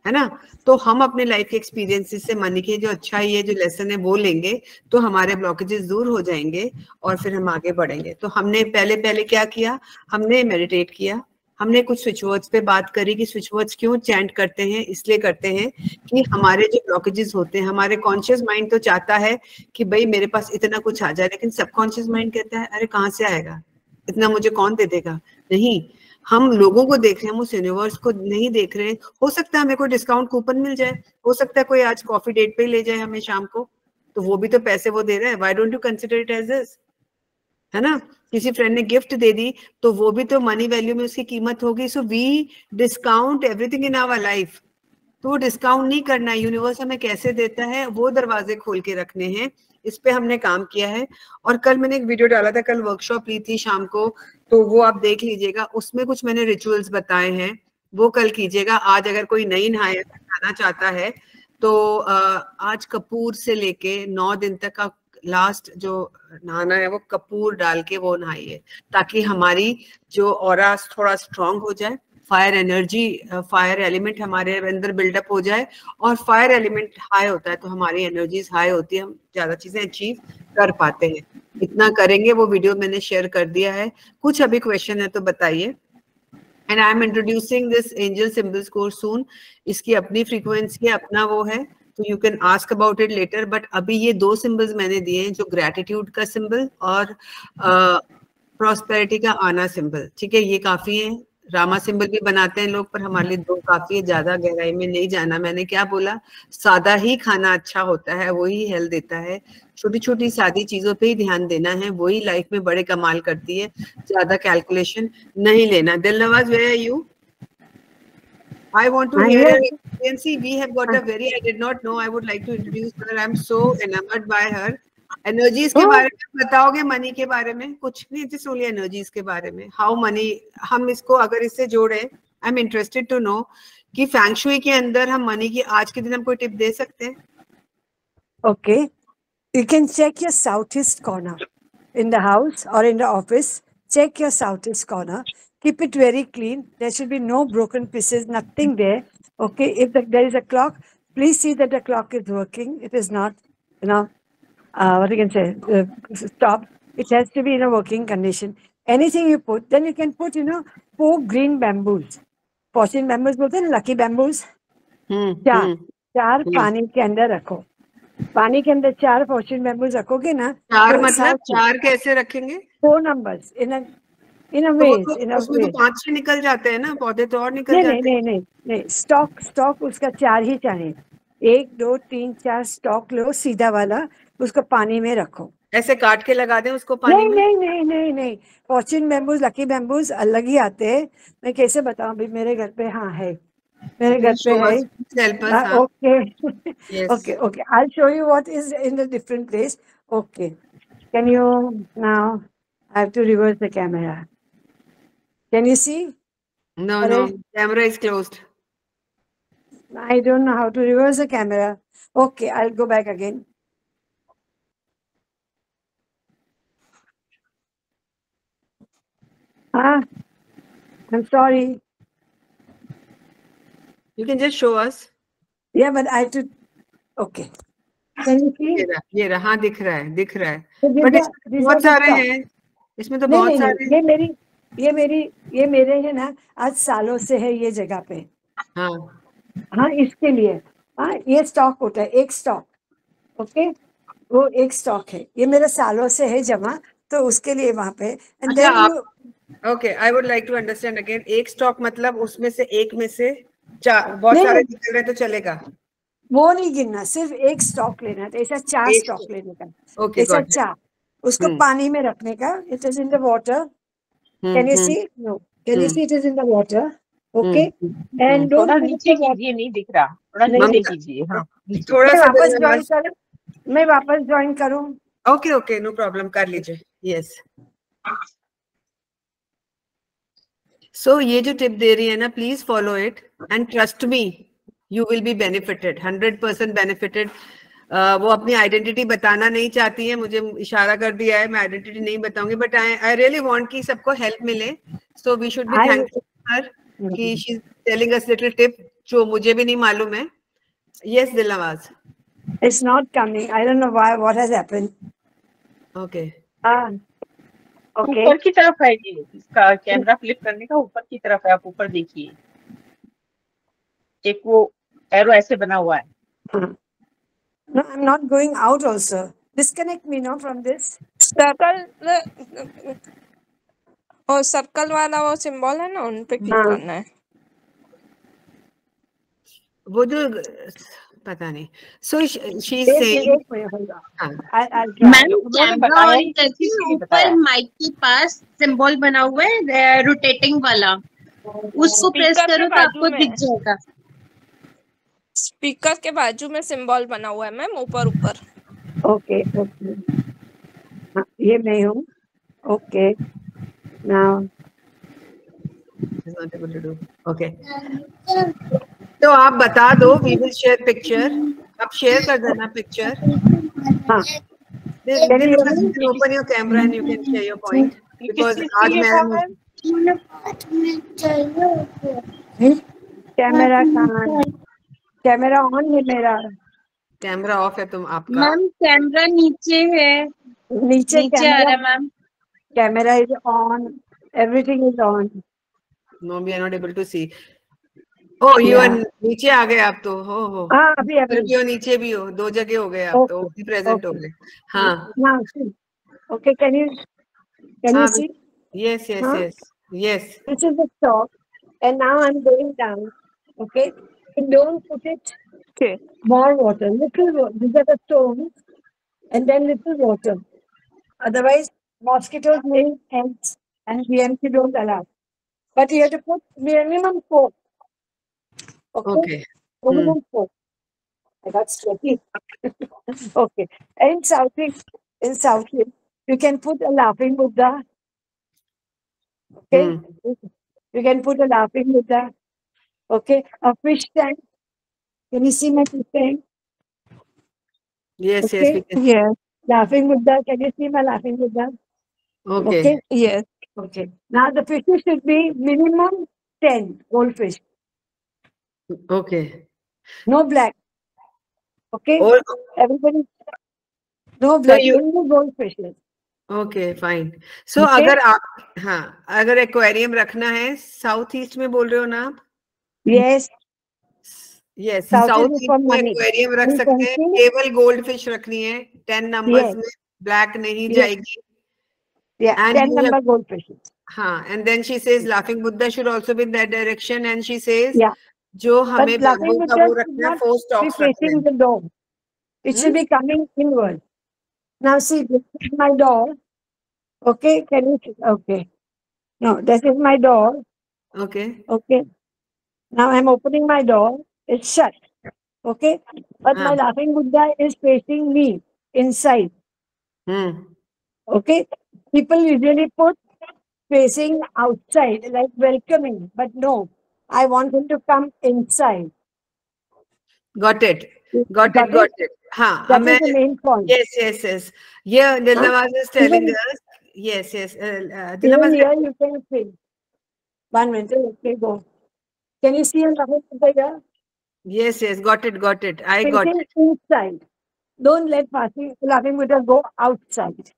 ना। तो हम अपने लाइफ के एक्सपीरियंसेस से मनी के जो अच्छा ये जो लेसन है वो लेंगे तो हमारे ब्लॉकेजेस दूर हो जाएंगे और फिर हम आगे बढ़ेंगे। तो हमने पहले क्या किया, हमने मेडिटेट किया, हमने कुछ स्विच वर्ड्स पे बात करी कि स्विच वर्ड्स क्यों चैंट करते हैं। इसलिए करते हैं कि हमारे जो ब्लॉकेजेस होते हैं, हमारे कॉन्शियस माइंड तो चाहता है कि भाई मेरे पास इतना कुछ आ जाए, लेकिन सबकॉन्शियस माइंड कहता है अरे कहाँ से आएगा, इतना मुझे कौन दे देगा। नहीं, हम लोगों को देख रहे हैं, हम उस यूनिवर्स को नहीं देख रहे हैं। हो सकता है हमें कोई डिस्काउंट कूपन मिल जाए, हो सकता है कोई आज कॉफी डेट पे ले जाए हमें शाम को, तो वो भी तो पैसे वो दे रहा है। Why don't you consider it as this, है ना। किसी फ्रेंड ने गिफ्ट दे दी तो वो भी तो मनी वैल्यू में उसकी कीमत होगी। So we discount everything in our life, तो वो डिस्काउंट नहीं करना है। यूनिवर्स हमें कैसे देता है वो दरवाजे खोल के रखने हैं, इस पे हमने काम किया है। और कल मैंने एक वीडियो डाला था, कल वर्कशॉप ली थी शाम को, तो वो आप देख लीजिएगा, उसमें कुछ मैंने रिचुअल्स बताए हैं, वो कल कीजिएगा। आज अगर कोई नहीं नहाना चाहता है तो आज कपूर से लेके 9 दिन तक का लास्ट जो नहाना है वो कपूर डाल के वो नहाइए, ताकि हमारी जो ऑरा थोड़ा स्ट्रांग हो जाए, फायर एनर्जी, फायर एलिमेंट हमारे अंदर बिल्डअप हो जाए। और फायर एलिमेंट हाई होता है तो हमारी एनर्जीज हाई होती है, हम ज्यादा चीजें अचीव कर पाते हैं। इतना करेंगे, वो वीडियो मैंने शेयर कर दिया है। कुछ अभी क्वेश्चन है तो बताइए। And I am introducing this angel symbols course soon. इसकी अपनी फ्रीक्वेंसी है, अपना वो है, तो you can ask about it later. But अभी ये 2 सिंबल्स मैंने दिए हैं, जो ग्रेटिट्यूड का सिंबल और प्रॉस्पेरिटी का आना सिंबल, ठीक है, ये काफी है। रामा सिंबल भी बनाते हैं लोग, पर हमारे लिए 2 काफी है, ज्यादा गहराई में नहीं जाना। मैंने क्या बोला, सादा ही खाना अच्छा होता है, वही हेल्थ देता है। छोटी छोटी सादी चीजों पे ही ध्यान देना है, वही लाइफ में बड़े कमाल करती है। ज्यादा कैलकुलेशन नहीं लेना। Dilnawaz, where are you? I want to hear her experience. We have got a very, I did not know, I would like to introduce her. I'm so enamored by her. Energies के बारे में बताओगे, मनी के बारे में कुछ नहीं, just only energies के बारे में. How money, हम इसको अगर इससे जोड़े, I'm interested to know कि फैंग शुई के अंदर हम मनी की आज के दिन हम कोई टिप दे सकते हैं? Okay, you can check your southeast corner in the house or in the office. Check your southeast corner. Keep it very clean. There should be no broken pieces, nothing there. Okay, if there is a clock, please see that the clock is working. It is not, what you can say, stop. It has to be in a working condition. Anything you put, then you can put, 4 green bamboos. Fortune bamboos बोलते हैं, lucky bamboos. 4 पानी के अंदर रखो. पानी के अंदर 4 fortune bamboos रखोगे ना. 4 मतलब 4 कैसे रखेंगे? 4 numbers in a way. उसमें तो 5-6 निकल जाते हैं ना, पौधे तो और निकल जाते हैं। नहीं, स्टॉक उसका 4 ही चाहिए। 1 2 3 4 स्टॉक लो, सीधा वाला, उसको पानी में रखो। ऐसे काट के लगा दें उसको पानी में? नहीं, फॉर्च्यून बैम्बूज, लकी बैम्बूज अलग ही आते हैं। मैं कैसे बताऊं, अभी मेरे घर पे है, मेरे घर पे है। Okay, I show you what is in the different place. Okay, can you now, I have to reverse the camera. Can you see? No, camera is closed. I don't know how to reverse the camera. Okay, I'll go back again. I'm sorry. You can just show us. Yeah, but I have to. Okay. Can you see? ये रहा, दिख रहा है। But बहुत सारे हैं, इसमें तो बहुत सारे। ये मेरे है ना, आज सालों से है ये जगह पे। हाँ, इसके लिए ये स्टॉक होता है, एक स्टॉक। ओके, वो एक स्टॉक है, ये मेरे सालों से है जमा, तो उसके लिए वहां पे। Okay, I would like to understand again. एक स्टॉक मतलब उसमें से एक में से 4 बहुत सारे निकल रहे तो चलेगा? वो नहीं गिनना, सिर्फ एक स्टॉक लेना था। ऐसा 4 स्टॉक लेने का, ऐसा 4, उसको पानी में रखने का। It is in the water. Can you see? No. Can you see it is in the water? Okay. And don't नीचे कीजिए, नहीं दिख रहा, थोड़ा नीचे कीजिए। हाँ, थोड़ा सा वापस ज्वाइन करूं? मैं वापस ज्वाइन करूं? ओके, नो प्रॉब्लम, कर लीजिए। यस। सो ये जो टिप दे रही है ना, please follow it and trust me, you will be benefited, 100% benefited. वो अपनी आइडेंटिटी बताना नहीं चाहती है, मुझे इशारा कर दिया है, मैं आइडेंटिटी नहीं बताऊंगी, बट आई रियली वांट कि सबको हेल्प मिले। So we should be thankful her कि she is telling us little tip जो मुझे भी नहीं मालूम है। Yes Dilnawaz. It's not coming. I don't know why. What has happened? Okay. Okay. ऊपर की तरफ है ये, इसका कैमरा फ्लिप करने का ऊपर की तरफ है, आप ऊपर देखिए, एक वो एरो ऐसे बना हुआ है। No, I'm not going out also. Disconnect me now from this. Circle, और सर्कल वाला वो सिंबल है ना, उन पे क्लिक करना है। वो जो पता नहीं। So she is saying, ma'am camera on करके ऊपर माइक के पास सिंबल बना हुआ है रोटेटिंग वाला, उसको प्रेस करो तो आपको दिख जाएगा। स्पीकर के बाजू में सिंबल बना हुआ है मैम, ऊपर। ओके, ये मैं हूँ। ओके, नाउ ओके, तो आप बता दो, वी विल शेयर पिक्चर, आप शेयर कर देना पिक्चर। हाँ, open your camera and you can share your point, because आज मैं कैमरा ऑन है, मेरा कैमरा ऑफ है। तुम आपका मैम कैमरा नीचे है, नीचे आ रहा है ma'am. Camera is on, everything is on. No, we are not able to see. Oh you are नीचे आ गए आप तो। हो हाँ, अभी नीचे भी हो, 2 जगह हो गए आप तो, भी प्रेजेंट हो गए। हाँ, okay, can you see? Yes. This is the stock. And now I'm going down. Okay. And don't put it more water. Little water. These are the stones. And then little water. Otherwise, mosquitoes lay eggs and BMC don't allow. But you have to put minimum 4. Okay. Minimum 4. I got sweaty. Okay. And in South East, you can put a laughing Buddha. Okay. You can put a laughing Buddha. Okay. A fish tank. Can you see my fish tank? Yes, yes, Okay. we can. Yes. Laughing Buddha. Can you see my laughing Buddha? Okay. Yes. Okay. Now the fishes should be minimum 10 goldfish. Okay. No black. Okay. Or Everybody. No so black. you Only goldfishes. Okay fine so Okay. अगर आप हाँ अगर एक्वेरियम रखना है साउथ ईस्ट में बोल रहे हो ना आप Yes. Yes South south is east for में money. एक्वेरियम रख You सकते can हैं see. केवल गोल्ड फिश रखनी है 10 नंबर्स Yes. में ब्लैक नहीं Yes. जाएगी Yeah. and 10 you have number goldfishes. हाँ and then she says laughing Buddha should also be in that direction and she says Yeah. जो But हमें laughing बम्बू का Buddha वो should रखना है not 4 be स्टॉक्स रखने facing हैं the door. It should be coming inward. Now see, this is my door. Okay. Can you see? Okay. No, this is my door. okay Okay. Now I'm opening my door. It's shut. Okay. But my हाँ laughing Buddha is facing me inside. Okay. People usually put facing outside, like welcoming, but no. I want him to come inside. got it Got it? हाँ That मैं is the main point. yes yeah Huh? Dilnawaz is telling Even, us yes even Dilnawaz here you can see. 1 minute, let me go. Can you see a laughing Buddha here? yes got it I got Facing it inside. Don't let laughing Buddha go outside.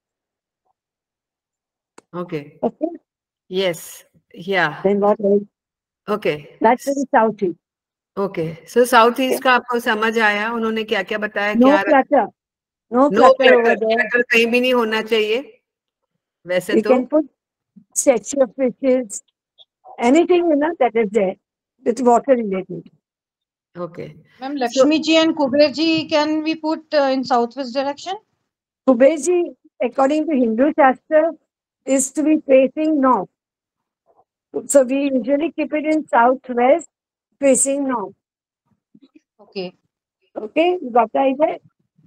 okay Okay? yes yeah Then what else? okay That's in South East. Okay so south east का आपको समझ आया उन्होंने क्या क्या बताया No क्या clutter. No no clutter over there. Clutter कहीं भी नहीं होना चाहिए वैसे You तो can put statue of fishes, anything that is there with water related. Okay Ma'am, Lakshmi ji and Kuber ji can we put in southwest direction? Kuberji, according to Hindu Shastra, is to be facing north. So we usually keep it in southwest, facing north. Okay. Okay, you got the idea?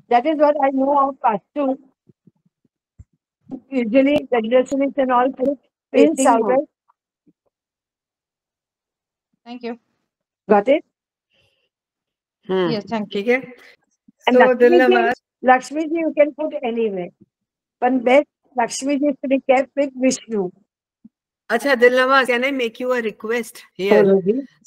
That is what I know of Vastu. Usually the destinies and all put in Facing north. southwest. Thank you. Got it? Yes, thank you. ठीक है And so Dilnawaz Lakshmi ji you can put anywhere. But best Lakshmi ji is to be kept with Vishnu. अच्छा Dilnawaz can I make you a request here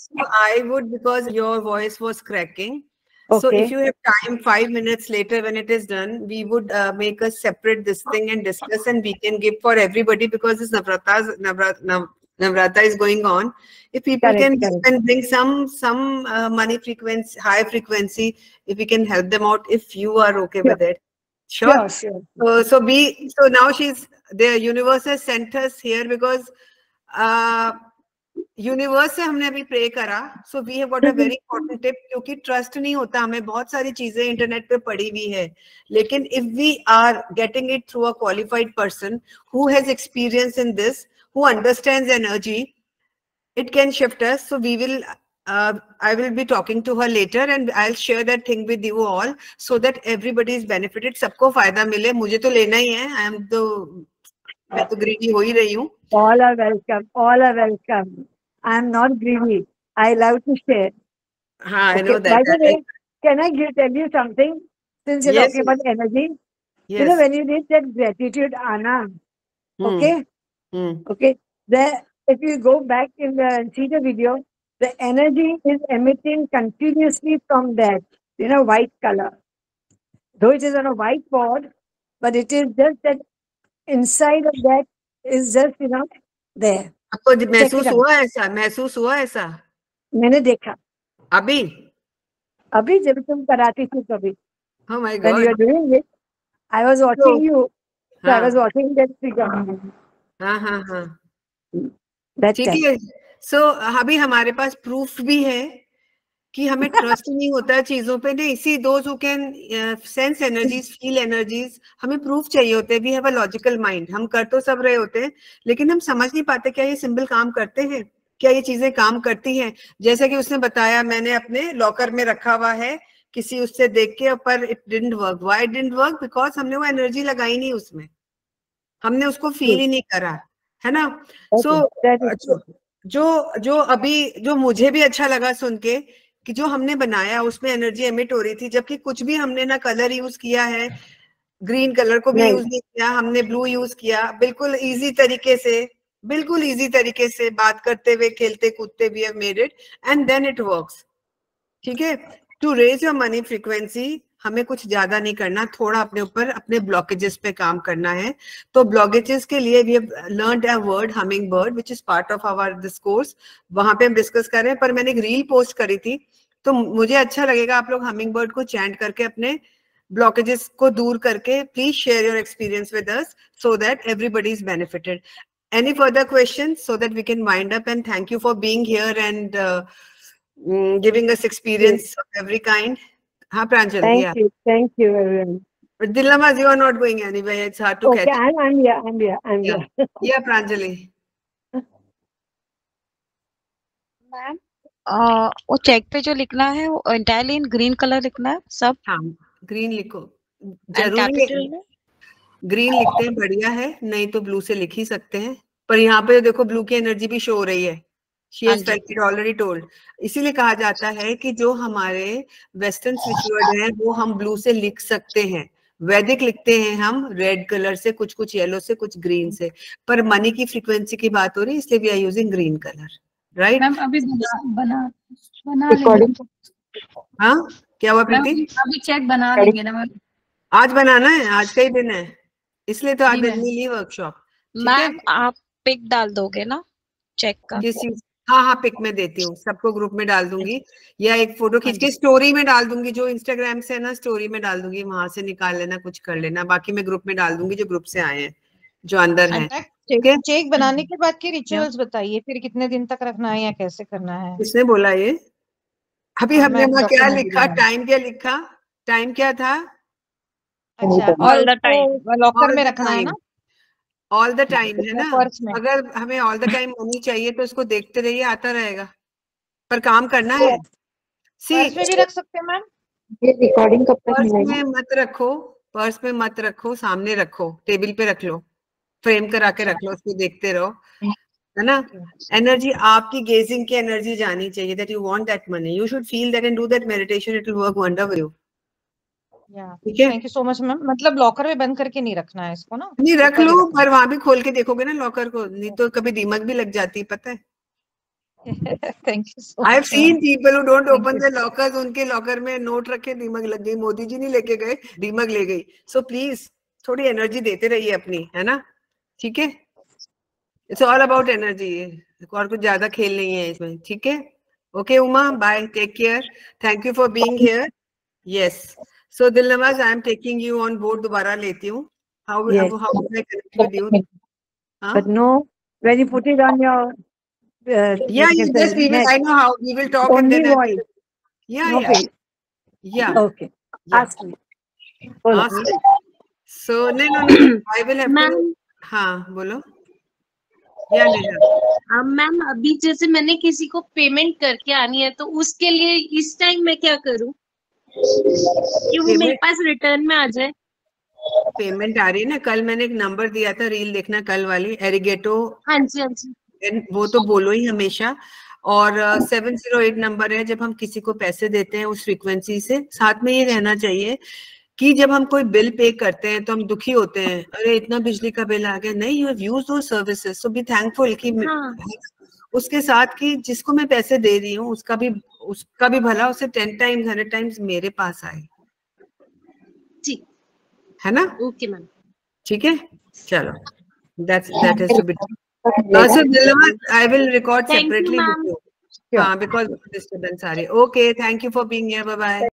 so I would because your voice was cracking so if Okay. you have time 5 minutes later when it is done we would make a separate this thing and discuss and we can give for everybody because this Navrata is going on if people Correct, can correct. and bring some money frequency high frequency if we can help them out if you are okay Sure. with it sure Sure. so now the universe has sent us here because universe से हमने अभी प्रे करा so we have got a very important tip क्योंकि ट्रस्ट नहीं होता हमें बहुत सारी चीजें इंटरनेट पे पड़ी हुई है लेकिन if we are getting it through a qualified person who has experience in this who understands energy it can shift us so we will I will be talking to her later and I'll share that thing with you all so that everybody is benefited सबको फायदा मिले मुझे तो लेना ही है मैं तो greedy हो ही रही हूँ All are welcome. All are welcome. I am not greedy. I love to share. हाँ I Okay. know By that the way, can I tell you something? Since you're Yes, talking about energy, yes when you did that gratitude, Anna, okay, okay, there, if you go back and see the video, the energy is emitting continuously from that, white color. Though it is on a white board, but it is just that inside of that is just, there. आपको Check it महसूस हुआ ऐसा मैंने देखा अभी जब तुम कराती थी कभी oh my when you god were doing it I was watching you so I was watching that figure हाँ that ठीक time. है सो अभी हमारे पास प्रूफ भी है कि हमें ट्रस्ट नहीं होता है चीजों पे। नहीं, see those who can sense energies, feel energies, हमें प्रूफ चाहिए होते हैं। We have a logical mind, हम कर तो सब रहे होते हैं लेकिन हम समझ नहीं पाते क्या ये सिंबल काम करते हैं, क्या ये चीजें काम करती हैं। जैसे कि उसने बताया, मैंने अपने लॉकर में रखा हुआ है किसी उससे देख के, पर it didn't work. Why it didn't work? Because हमने वो एनर्जी लगाई नहीं उसमें, हमने उसको फील ही नहीं करा, है ना। सो जो अभी जो मुझे भी अच्छा लगा सुन के कि जो हमने बनाया उसमें एनर्जी एमिट हो रही थी, जबकि कुछ भी हमने ना कलर यूज किया है, ग्रीन कलर को भी यूज नहीं किया, हमने ब्लू यूज किया, बिल्कुल इजी तरीके से, बिल्कुल इजी तरीके से बात करते हुए, खेलते कूदते, we have made it and then it works. ठीक है, to raise your money frequency हमें कुछ ज्यादा नहीं करना, थोड़ा अपने ऊपर अपने ब्लॉकेजेस पे काम करना है। तो ब्लॉकेजेस के लिए we have learned a word humming bird which is part of our this course, वहां पे हम डिस्कस कर रहे हैं। पर मैंने एक रील पोस्ट करी थी, तो मुझे अच्छा लगेगा आप लोग हमिंग बर्ड को चैंट करके अपने ब्लॉकेजेस को दूर करके please share your experience with us so that everybody is benefited. Any further questions so that we can wind up? And thank you for being here and giving us experience of every kind. Ha, Pranjal. Thank you, everyone. But Dilnamaz, you are not going anywhere. It's hard to catch. Okay, I'm here. Yeah, Pranjali. Ma'am, वो चेक पे जो लिखना है वो एंटायरली इन ग्रीन कलर लिखना है सब? हाँ, ग्रीन लिखो, जरूरी है। ग्रीन लिखते हैं बढ़िया है, नहीं तो ब्लू से लिख ही सकते हैं। पर यहाँ पे देखो ब्लू की एनर्जी भी शो हो रही है, she has strike already told. इसीलिए कहा जाता है कि जो हमारे वेस्टर्न स्विच वर्ड है वो हम ब्लू से लिख सकते हैं, वैदिक लिखते हैं हम रेड कलर से, कुछ कुछ येलो से, कुछ ग्रीन से। पर मनी की फ्रीक्वेंसी की बात हो रही है इसलिए we are using green colour, right. Ma'am अभी बना हाँ, क्या हुआ प्रीति? अभी चेक बना लेंगे ना मैम। आज बनाना है, आज का ही दिन है, इसलिए तो आज दिन ली वर्कशॉप। मैम आप पिक डाल दोगे ना चेक का? हाँ, पिक में देती हूँ, सबको ग्रुप में डाल दूंगी, या एक फोटो खींच के स्टोरी में डाल दूंगी, जो इंस्टाग्राम से है ना स्टोरी में डाल दूंगी, वहां से निकाल लेना, कुछ कर लेना। बाकी मैं ग्रुप में डाल दूंगी जो ग्रुप से आए हैं, जो अंदर है। चेक बनाने के बाद के रिचुअल्स बताइए, फिर कितने दिन तक रखना है या कैसे करना है? किसने बोला ये? अभी हमने वहाँ क्या लिखा, टाइम क्या लिखा, टाइम क्या था? अच्छा, ऑल द टाइम लॉकर में रखना है ना? ऑल द टाइम है ना। अगर हमें ऑल द टाइम मनी चाहिए तो इसको देखते रहिए, आता रहेगा, पर काम करना है। पर्स में भी रख सकते हैं मैम? ये रिकॉर्डिंग कब तक पर्स मिलेगी? में मत रखो, पर्स में मत रखो, सामने रखो, टेबल पे रख लो, फ्रेम करा के रख लो, उसको देखते रहो, है ना। एनर्जी, आपकी गेजिंग की एनर्जी जानी चाहिए that you want that money, you should feel that and do that meditation, it will work wonder for you. ठीक है, thank you so much ma'am. मतलब लॉकर में बंद करके नहीं रखना है इसको ना? नहीं रख लो, पर वहां भी खोल के देखोगे ना लॉकर को, नहीं तो कभी दीमक भी लग जाती है, पता है। Thank you so I have seen people who don't open there lockers, उनके लॉकर में नोट रखे, दीमक लग गई, मोदी जी नहीं लेके गए, दीमक ले गई। सो प्लीज थोड़ी एनर्जी देते रहिए अपनी, है ना। ठीक है, इट्स ऑल अबाउट एनर्जी, और कुछ ज्यादा खेल नहीं है इसमें। ठीक है, okay Uma, bye, take care, thank you for being here. Yes, so Dilnamaz, I am taking you on board, दोबारा लेती हूँ। How will I connect with you? But no, when you put it on your yes, we will. I know how we will talk and then voice. Yeah. Okay. Ask me. So no, I will have to. हाँ, बोलो। मैम अभी जैसे मैंने किसी को पेमेंट करके आनी है, तो उसके लिए इस टाइम मैं क्या करूँ कि वो मेरे पास रिटर्न में आ जाए? पेमेंट आ रही है ना, कल मैंने एक नंबर दिया था, रील देखना कल वाली, एरिगेटो। हाँ जी, वो तो बोलो ही हमेशा। और 708 नंबर है, जब हम किसी को पैसे देते हैं उस फ्रीक्वेंसी से, साथ में ये रहना चाहिए कि जब हम कोई बिल पे करते हैं तो हम दुखी होते हैं, अरे इतना बिजली का बिल आ गया, नहीं, you have used those services, so be thankful कि उसके साथ कि जिसको मैं पैसे दे रही हूँ उसका भी भला, उसे 10 टाइम्स 100 टाइम्स मेरे पास आए, ठीक है ना। ओके मैम, ठीक है, चलो, that has to be done. So Dilnamaz, I will record separately with you, because disturbance आ रही है। Okay, thank you for being here, bye bye.